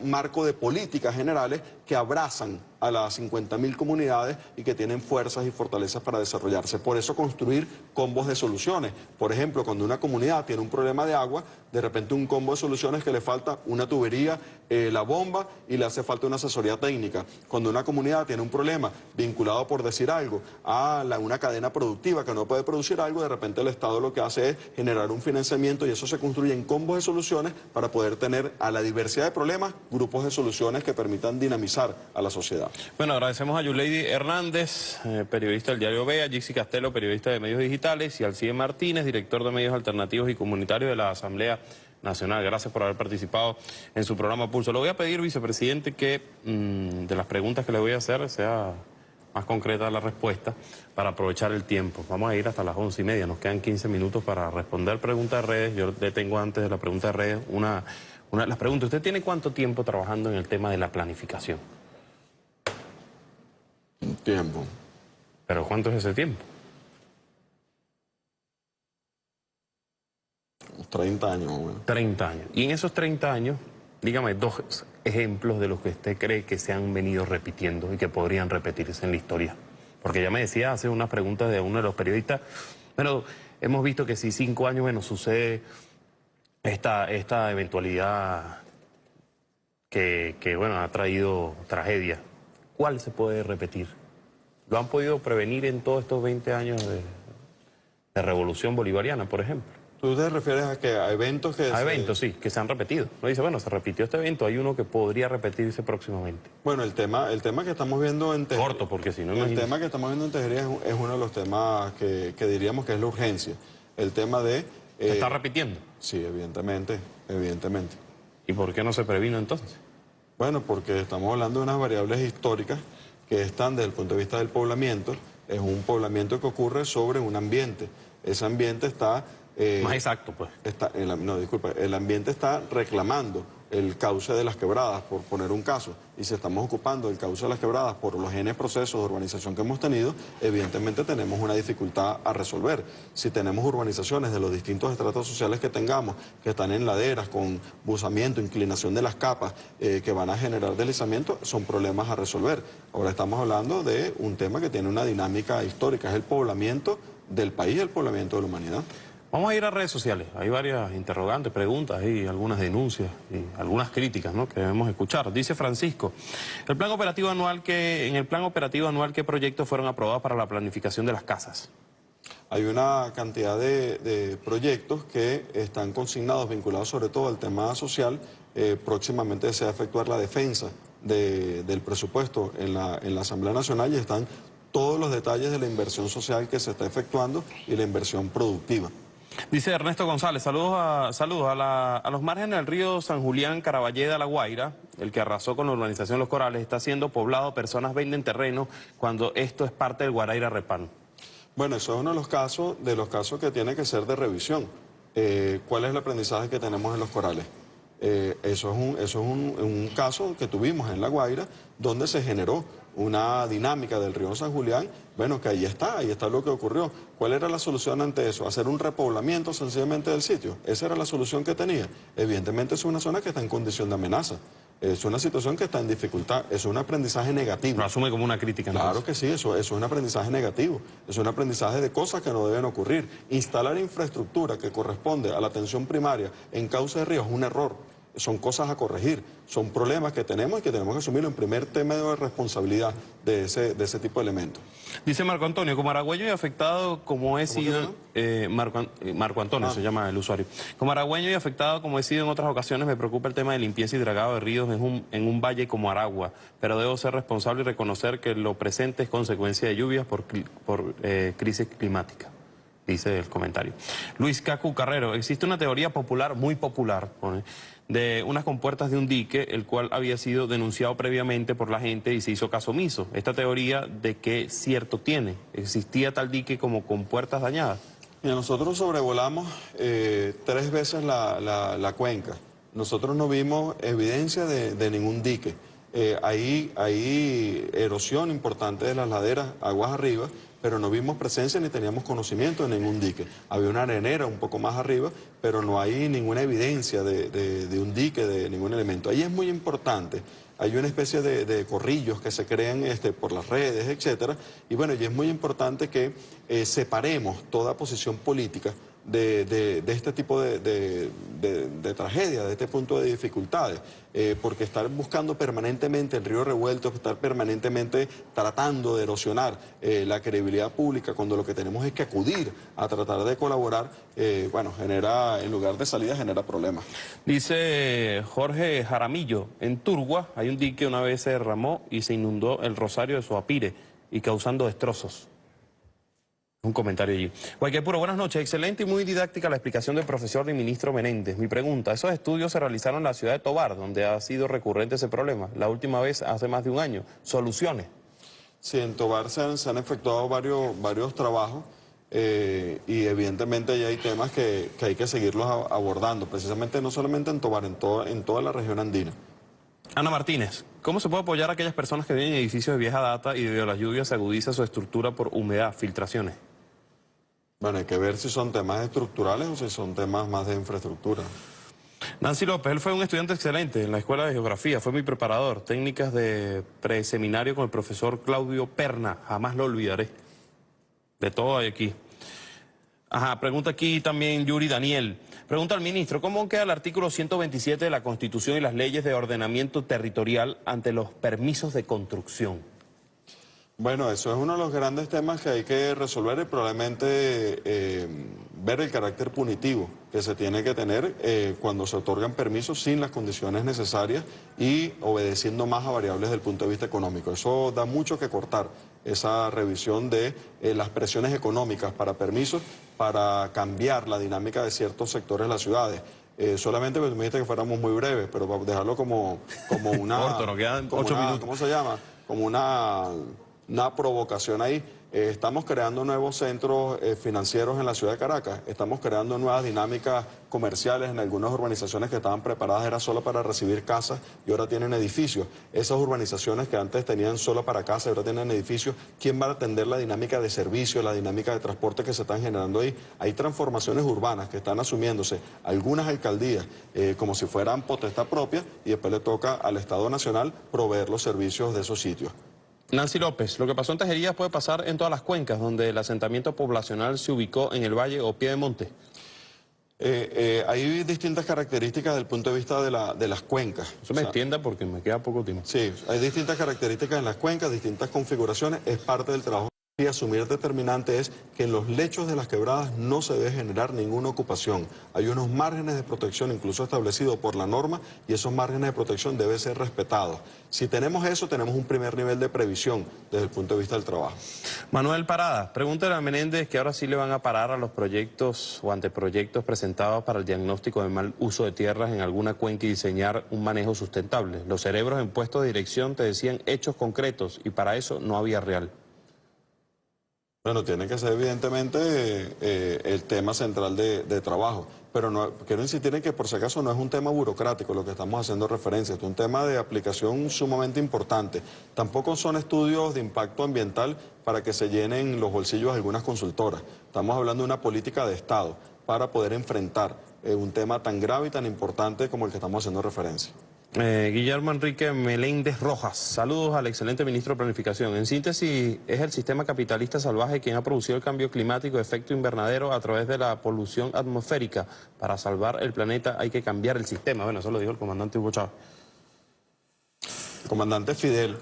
marco de políticas generales que abrazan a las 50.000 comunidades y que tienen fuerzas y fortalezas para desarrollarse. Por eso construir combos de soluciones. Por ejemplo, cuando una comunidad tiene un problema de agua, de repente un combo de soluciones que le falta una tubería, la bomba y le hace falta una asesoría técnica. Cuando una comunidad tiene un problema vinculado, por decir algo, a una cadena productiva que no puede producir algo, de repente el Estado lo que hace es generar un financiamiento y eso se construye en combos de soluciones para poder tener a la diversidad de problemas grupos de soluciones que permitan dinamizar a la sociedad. Bueno, agradecemos a Yuleidy Hernández, periodista del diario Vea, a Jixi Castelo, periodista de medios digitales, y Alcide Martínez, director de medios alternativos y comunitarios de la Asamblea Nacional. Gracias por haber participado en su programa Pulso. Le voy a pedir, vicepresidente, que de las preguntas que le voy a hacer sea más concreta la respuesta para aprovechar el tiempo. Vamos a ir hasta las 11:30, nos quedan 15 minutos para responder preguntas de redes. Yo le tengo antes de la pregunta de redes las preguntas. ¿Usted tiene cuánto tiempo trabajando en el tema de la planificación? Un tiempo. ¿Pero cuánto es ese tiempo? 30 años. Bueno. 30 años. Y en esos 30 años, dígame 2 ejemplos de los que usted cree que se han venido repitiendo y que podrían repetirse en la historia. Porque ya me decía hace unas preguntas de uno de los periodistas, bueno, hemos visto que si 5 años, bueno, sucede esta eventualidad que bueno, ha traído tragedia. ¿Cuál se puede repetir? ¿Lo han podido prevenir en todos estos 20 años de revolución bolivariana, por ejemplo? ¿Tú te refieres a que a eventos que... A eventos, sí, que se han repetido. Uno dice, bueno, se repitió este evento, hay uno que podría repetirse próximamente. Bueno, el tema que estamos viendo en Tejería... Corto, porque si no... El tema que estamos viendo en Tejería es uno de los temas que diríamos que es la urgencia. El tema de... ¿Se está repitiendo? Sí, evidentemente, evidentemente. ¿Y por qué no se previno entonces? Bueno, porque estamos hablando de unas variables históricas que están desde el punto de vista del poblamiento. Es un poblamiento que ocurre sobre un ambiente. Ese ambiente está... más exacto, pues. No, disculpa, el ambiente está reclamando el cauce de las quebradas, por poner un caso, y si estamos ocupando el cauce de las quebradas por los N procesos de urbanización que hemos tenido, evidentemente tenemos una dificultad a resolver. Si tenemos urbanizaciones de los distintos estratos sociales que tengamos, que están en laderas, con buzamiento, inclinación de las capas, que van a generar deslizamiento, son problemas a resolver. Ahora estamos hablando de un tema que tiene una dinámica histórica, es el poblamiento del país, el poblamiento de la humanidad. Vamos a ir a redes sociales. Hay varias interrogantes, preguntas y algunas denuncias y algunas críticas, ¿no?, que debemos escuchar. Dice Francisco, en el plan operativo anual, ¿qué proyectos fueron aprobados para la planificación de las casas? Hay una cantidad de proyectos que están consignados, vinculados sobre todo al tema social. Próximamente se va a efectuar la defensa del presupuesto en la Asamblea Nacional y están todos los detalles de la inversión social que se está efectuando y la inversión productiva. Dice Ernesto González, saludos a los márgenes del río San Julián, Caraballeda, La Guaira, el que arrasó con la urbanización Los Corales, está siendo poblado, personas venden terreno cuando esto es parte del Guaraíra Repán. Bueno, eso es uno de los casos que tiene que ser de revisión. ¿Cuál es el aprendizaje que tenemos en Los Corales? Eso es un caso que tuvimos en La Guaira, donde se generó una dinámica del río San Julián, bueno, que ahí está lo que ocurrió. ¿Cuál era la solución ante eso? Hacer un repoblamiento sencillamente del sitio. Esa era la solución que tenía. Evidentemente es una zona que está en condición de amenaza. Es una situación que está en dificultad, es un aprendizaje negativo. Lo asume como una crítica. Claro que sí, eso es un aprendizaje negativo, es un aprendizaje de cosas que no deben ocurrir. Instalar infraestructura que corresponde a la atención primaria en cauce de ríos es un error. Son cosas a corregir, son problemas que tenemos y que tenemos que asumirlo en primer tema de responsabilidad de ese tipo de elementos. Dice Marco Antonio, como aragüeño y afectado como he sido... Marco Antonio se llama el usuario. Como aragüeño y afectado como he sido en otras ocasiones, me preocupa el tema de limpieza y dragado de ríos en un valle como Aragua, pero debo ser responsable y reconocer que lo presente es consecuencia de lluvias por crisis climática. Dice el comentario. Luis Cacu Carrero, existe una teoría popular, muy popular, de unas compuertas de un dique, el cual había sido denunciado previamente por la gente y se hizo caso omiso. Esta teoría, ¿de qué cierto tiene? ¿Existía tal dique como compuertas dañadas? Mira, nosotros sobrevolamos 3 veces la cuenca. Nosotros no vimos evidencia de ningún dique. Hay erosión importante de las laderas, aguas arriba, pero no vimos presencia ni teníamos conocimiento de ningún dique. Había una arenera un poco más arriba, pero no hay ninguna evidencia de un dique, de ningún elemento. Ahí es muy importante. Hay una especie de corrillos que se crean por las redes, etcétera. Y bueno, y es muy importante que separemos toda posición política de este tipo de tragedia, de este punto de dificultades, porque estar buscando permanentemente el río revuelto, estar permanentemente tratando de erosionar la credibilidad pública, cuando lo que tenemos es que acudir a tratar de colaborar, bueno, en lugar de salida genera problemas. Dice Jorge Jaramillo, en Turgua hay un dique, una vez se derramó y se inundó el Rosario de Soapire y causando destrozos. Un comentario allí. Guayquepuro, buenas noches. Excelente y muy didáctica la explicación del profesor y ministro Menéndez. Mi pregunta, ¿esos estudios se realizaron en la ciudad de Tovar, donde ha sido recurrente ese problema? La última vez hace más de un año. ¿Soluciones? Sí, en Tovar se han efectuado varios trabajos y evidentemente ya hay temas que hay que seguirlos abordando, precisamente no solamente en Tovar, en toda la región andina. Ana Martínez, ¿cómo se puede apoyar a aquellas personas que viven en edificios de vieja data y debido a las lluvias se agudiza su estructura por humedad, filtraciones? Bueno, hay que ver si son temas estructurales o si son temas más de infraestructura. Nancy López, él fue un estudiante excelente en la Escuela de Geografía, fue mi preparador, técnicas de preseminario con el profesor Claudio Perna, jamás lo olvidaré. De todo hay aquí. Ajá, pregunta aquí también Yuri Daniel. Pregunta al ministro, ¿cómo queda el artículo 127 de la Constitución y las leyes de ordenamiento territorial ante los permisos de construcción? Bueno, eso es uno de los grandes temas que hay que resolver y probablemente ver el carácter punitivo que se tiene que tener cuando se otorgan permisos sin las condiciones necesarias y obedeciendo más a variables desde el punto de vista económico. Eso da mucho que cortar, esa revisión de las presiones económicas para permisos, para cambiar la dinámica de ciertos sectores de las ciudades. Solamente me dijiste que fuéramos muy breves, pero para dejarlo como una... Corto, nos quedan 8 minutos. ¿Cómo se llama? Como una provocación ahí. Estamos creando nuevos centros financieros en la ciudad de Caracas, estamos creando nuevas dinámicas comerciales en algunas urbanizaciones que estaban preparadas, era solo para recibir casas y ahora tienen edificios. Esas urbanizaciones que antes tenían solo para casas y ahora tienen edificios, ¿quién va a atender la dinámica de servicio, la dinámica de transporte que se están generando ahí? Hay transformaciones urbanas que están asumiéndose algunas alcaldías como si fueran potestad propia y después le toca al Estado Nacional proveer los servicios de esos sitios. Nancy López, lo que pasó en Tejerías puede pasar en todas las cuencas donde el asentamiento poblacional se ubicó en el valle o pie de monte. Hay distintas características desde el punto de vista de las cuencas. Eso me extienda porque me queda poco tiempo. Sí, hay distintas características en las cuencas, distintas configuraciones, es parte del trabajo. Y asumir determinante es que en los lechos de las quebradas no se debe generar ninguna ocupación. Hay unos márgenes de protección incluso establecidos por la norma y esos márgenes de protección deben ser respetados. Si tenemos eso, tenemos un primer nivel de previsión desde el punto de vista del trabajo. Manuel Parada, pregúntale a Menéndez que ahora sí le van a parar a los proyectos o anteproyectos presentados para el diagnóstico de mal uso de tierras en alguna cuenca y diseñar un manejo sustentable. Los cerebros en puestos de dirección te decían hechos concretos y para eso no había real. Bueno, tiene que ser evidentemente el tema central de trabajo, pero no, quiero insistir en que por si acaso no es un tema burocrático lo que estamos haciendo referencia, es un tema de aplicación sumamente importante. Tampoco son estudios de impacto ambiental para que se llenen los bolsillos de algunas consultoras. Estamos hablando de una política de Estado para poder enfrentar un tema tan grave y tan importante como el que estamos haciendo referencia. Guillermo Enrique Meléndez Rojas, saludos al excelente ministro de Planificación. En síntesis, es el sistema capitalista salvaje quien ha producido el cambio climático de efecto invernadero a través de la polución atmosférica. Para salvar el planeta hay que cambiar el sistema. Bueno, eso lo dijo el comandante Hugo Chávez. El comandante Fidel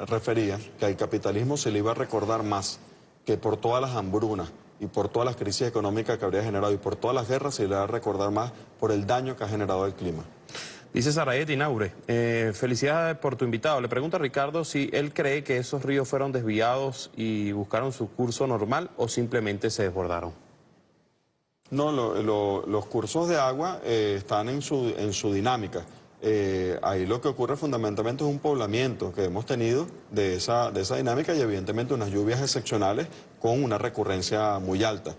refería que al capitalismo se le iba a recordar más que por todas las hambrunas y por todas las crisis económicas que habría generado y por todas las guerras se le va a recordar más por el daño que ha generado el clima. Dice Sarayet Inaure, felicidades por tu invitado. Le pregunto a Ricardo si él cree que esos ríos fueron desviados y buscaron su curso normal o simplemente se desbordaron. No, los cursos de agua están en su dinámica. Ahí lo que ocurre fundamentalmente es un poblamiento que hemos tenido de esa dinámica y evidentemente unas lluvias excepcionales con una recurrencia muy alta.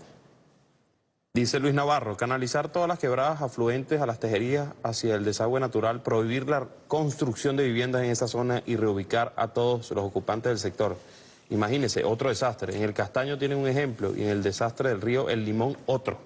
Dice Luis Navarro, canalizar todas las quebradas afluentes a las Tejerías hacia el desagüe natural, prohibir la construcción de viviendas en esa zona y reubicar a todos los ocupantes del sector. Imagínense, otro desastre. En el Castaño tienen un ejemplo y en el desastre del río El Limón otro.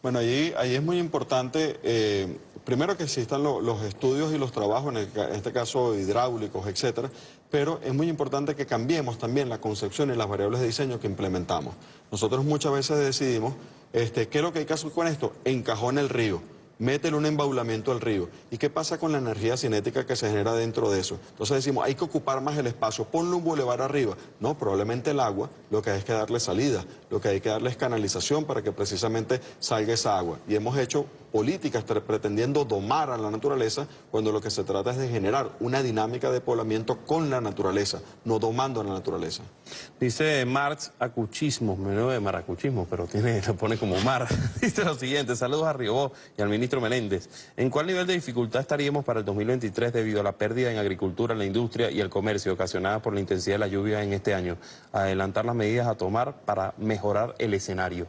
Bueno, ahí es muy importante, primero que existan los estudios y los trabajos, en este caso hidráulicos, etcétera, pero es muy importante que cambiemos también la concepción y las variables de diseño que implementamos. Nosotros muchas veces decidimos, ¿qué es lo que hay que hacer con esto? Encajona el río. Métele un embaulamiento al río. ¿Y qué pasa con la energía cinética que se genera dentro de eso? Entonces decimos, hay que ocupar más el espacio, ponle un bulevar arriba. No, probablemente el agua, lo que hay es que darle salida, lo que hay que darle es canalización para que precisamente salga esa agua. Y hemos hecho políticas pretendiendo domar a la naturaleza cuando lo que se trata es de generar una dinámica de poblamiento con la naturaleza, no domando a la naturaleza. Dice Marx acuchismo, menudo de maracuchismo, pero lo pone como mar. Dice lo siguiente, saludos a Riobó y al ministro Menéndez. ¿En cuál nivel de dificultad estaríamos para el 2023 debido a la pérdida en agricultura, la industria y el comercio ocasionada por la intensidad de la lluvia en este año? Adelantar las medidas a tomar para mejorar el escenario.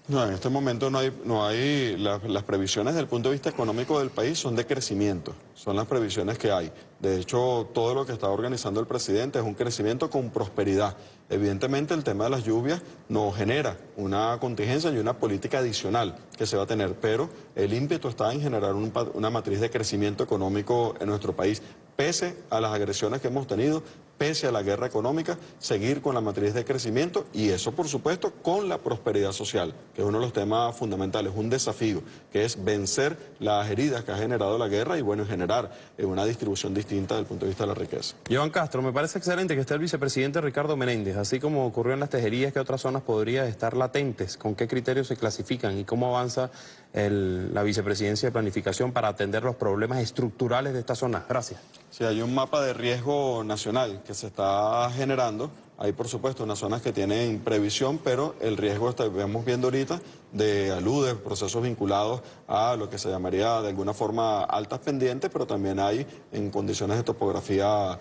No, en este momento las previsiones desde el punto de vista económico del país son de crecimiento, son las previsiones que hay. De hecho, todo lo que está organizando el presidente es un crecimiento con prosperidad. Evidentemente, el tema de las lluvias nos genera una contingencia y una política adicional que se va a tener, pero el ímpetu está en generar una matriz de crecimiento económico en nuestro país, pese a las agresiones que hemos tenido, pese a la guerra económica, seguir con la matriz de crecimiento y eso, por supuesto, con la prosperidad social, que es uno de los temas fundamentales, un desafío, que es vencer las heridas que ha generado la guerra y, bueno, generar una distribución distinta desde el punto de vista de la riqueza. Joan Castro, me parece excelente que esté el vicepresidente Ricardo Menéndez, así como ocurrió en las Tejerías, que otras zonas podrían estar latentes, con qué criterios se clasifican y cómo avanza la vicepresidencia de planificación para atender los problemas estructurales de esta zona. Gracias. Sí, hay un mapa de riesgo nacional que se está generando. Hay, por supuesto, unas zonas que tienen previsión, pero el riesgo, estamos viendo ahorita, de aludes, procesos vinculados a lo que se llamaría de alguna forma altas pendientes, pero también hay en condiciones de topografía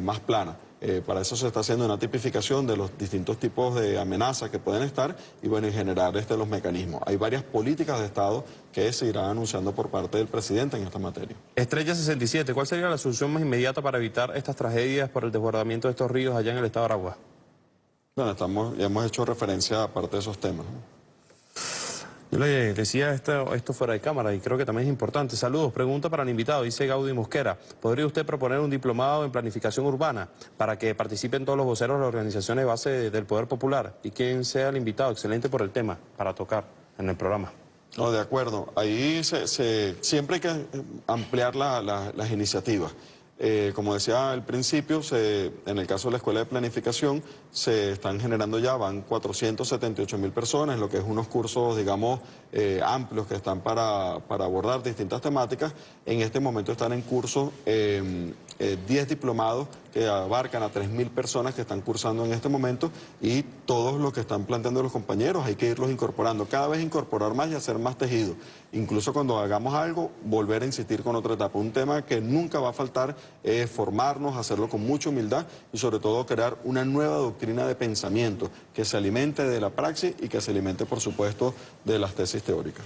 más plana. Para eso se está haciendo una tipificación de los distintos tipos de amenazas que pueden estar y bueno, y generar los mecanismos. Hay varias políticas de Estado que se irán anunciando por parte del presidente en esta materia. Estrella 67, ¿cuál sería la solución más inmediata para evitar estas tragedias por el desbordamiento de estos ríos allá en el estado de Aragua? Bueno, ya hemos hecho referencia a parte de esos temas, ¿no? Yo le decía esto fuera de cámara y creo que también es importante. Saludos, pregunta para el invitado, dice Gaudí Mosquera. ¿Podría usted proponer un diplomado en planificación urbana para que participen todos los voceros de las organizaciones de base del Poder Popular? Y quien sea el invitado, excelente por el tema, para tocar en el programa. No, de acuerdo. Ahí siempre hay que ampliar las iniciativas. Como decía al principio, en el caso de la Escuela de Planificación, se están generando ya, van 478.000 personas, en lo que es unos cursos, digamos, amplios que están para abordar distintas temáticas. En este momento están en curso 10 diplomados que abarcan a 3.000 personas que están cursando en este momento y todos los que están planteando los compañeros hay que irlos incorporando, cada vez incorporar más y hacer más tejido. Incluso cuando hagamos algo, volver a insistir con otra etapa. Un tema que nunca va a faltar es formarnos, hacerlo con mucha humildad y sobre todo crear una nueva doctrina de pensamiento que se alimente de la praxis y que se alimente, por supuesto, de las tesis teóricas.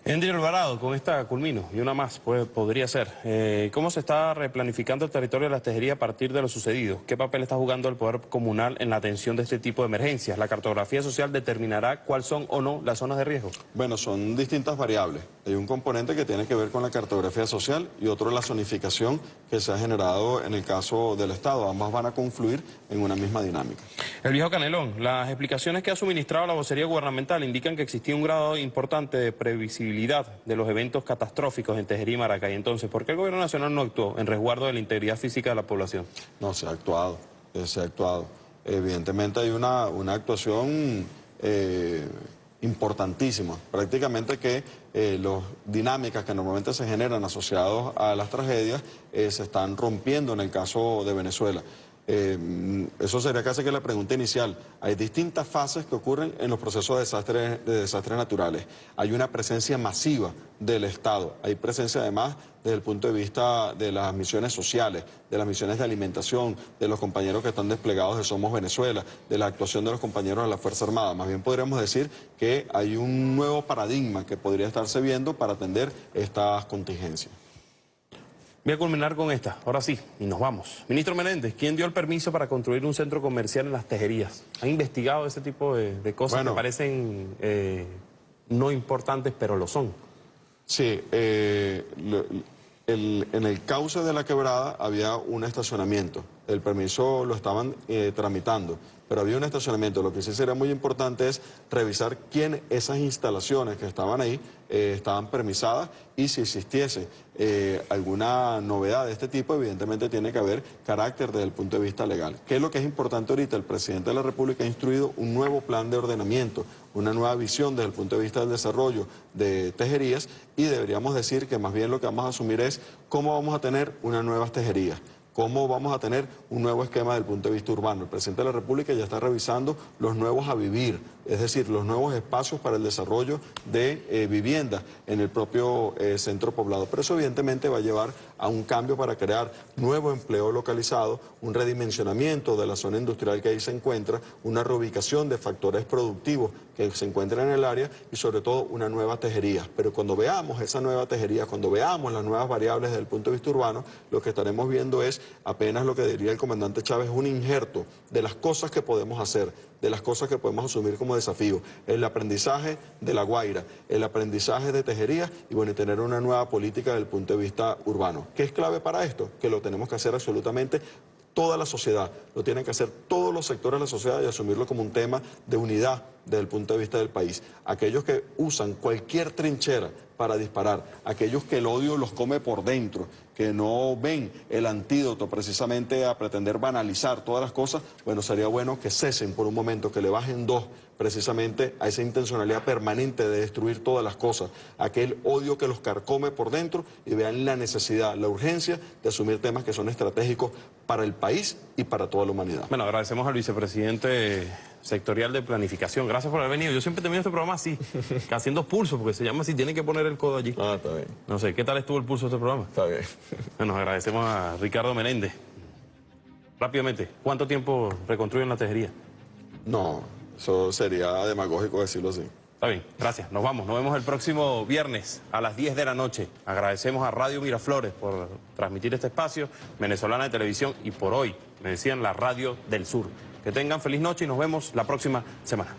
Henry Alvarado, con esta culmino, y una más, pues podría ser. ¿Cómo se está replanificando el territorio de las tejerías a partir de lo sucedido? ¿Qué papel está jugando el poder comunal en la atención de este tipo de emergencias? ¿La cartografía social determinará cuáles son o no las zonas de riesgo? Bueno, son distintas variables. Hay un componente que tiene que ver con la cartografía social y otro la zonificación que se ha generado en el caso del Estado. Ambas van a confluir en una misma dinámica. El viejo Canelón, las explicaciones que ha suministrado la vocería gubernamental indican que existía un grado importante de previsibilidad de los eventos catastróficos en Tejería y Maracay. Entonces, ¿por qué el gobierno nacional no actuó en resguardo de la integridad física de la población? No, se ha actuado, se ha actuado. Evidentemente hay una actuación importantísima. Prácticamente que las dinámicas que normalmente se generan asociados a las tragedias se están rompiendo en el caso de Venezuela. Eso sería casi que la pregunta inicial. Hay distintas fases que ocurren en los procesos de desastres naturales. Hay una presencia masiva del Estado. Hay presencia además desde el punto de vista de las misiones sociales, de las misiones de alimentación, de los compañeros que están desplegados de Somos Venezuela, de la actuación de los compañeros de la Fuerza Armada. Más bien podríamos decir que hay un nuevo paradigma que podría estarse viendo para atender estas contingencias. Voy a culminar con esta, ahora sí, y nos vamos. Ministro Menéndez, ¿quién dio el permiso para construir un centro comercial en las tejerías? ¿Han investigado ese tipo de cosas que parecen no importantes, pero lo son? Sí, en el cauce de la quebrada había un estacionamiento. El permiso lo estaban tramitando, pero había un estacionamiento. Lo que sí sería muy importante es revisar quién esas instalaciones que estaban ahí estaban permisadas y si existiese alguna novedad de este tipo, evidentemente tiene que haber carácter desde el punto de vista legal. ¿Qué es lo que es importante ahorita? El presidente de la República ha instruido un nuevo plan de ordenamiento, una nueva visión desde el punto de vista del desarrollo de tejerías y deberíamos decir que más bien lo que vamos a asumir es cómo vamos a tener unas nuevas tejerías. ¿Cómo vamos a tener un nuevo esquema desde el punto de vista urbano? El presidente de la República ya está revisando los nuevos a vivir, es decir, los nuevos espacios para el desarrollo de viviendas en el propio centro poblado. Pero eso evidentemente va a llevar a un cambio para crear nuevo empleo localizado, un redimensionamiento de la zona industrial que ahí se encuentra, una reubicación de factores productivos que se encuentran en el área y sobre todo una nueva tejería. Pero cuando veamos esa nueva tejería, cuando veamos las nuevas variables desde el punto de vista urbano, lo que estaremos viendo es apenas lo que diría el comandante Chávez, un injerto de las cosas que podemos hacer, de las cosas que podemos asumir como desafío. El aprendizaje de La Guaira, el aprendizaje de tejería y bueno, tener una nueva política desde el punto de vista urbano. ¿Qué es clave para esto? Que lo tenemos que hacer absolutamente toda la sociedad, lo tienen que hacer todos los sectores de la sociedad y asumirlo como un tema de unidad desde el punto de vista del país. Aquellos que usan cualquier trinchera para disparar, aquellos que el odio los come por dentro, que no ven el antídoto precisamente a pretender banalizar todas las cosas, bueno, sería bueno que cesen por un momento, que le bajen dos precisamente a esa intencionalidad permanente de destruir todas las cosas, aquel odio que los carcome por dentro y vean la necesidad, la urgencia de asumir temas que son estratégicos para el país y para toda la humanidad. Bueno, agradecemos al vicepresidente sectorial de planificación. Gracias por haber venido. Yo siempre termino este programa así, haciendo pulso, porque se llama así, tienen que poner el codo allí. Ah, está bien. No sé, ¿qué tal estuvo el pulso de este programa? Está bien. Bueno, agradecemos a Ricardo Menéndez. Rápidamente, ¿cuánto tiempo reconstruyen la tejería? No, eso sería demagógico decirlo así. Está bien, gracias. Nos vamos. Nos vemos el próximo viernes a las 10 de la noche. Agradecemos a Radio Miraflores por transmitir este espacio, Venezolana de Televisión, y por hoy, me decían, la Radio del Sur. Que tengan feliz noche y nos vemos la próxima semana.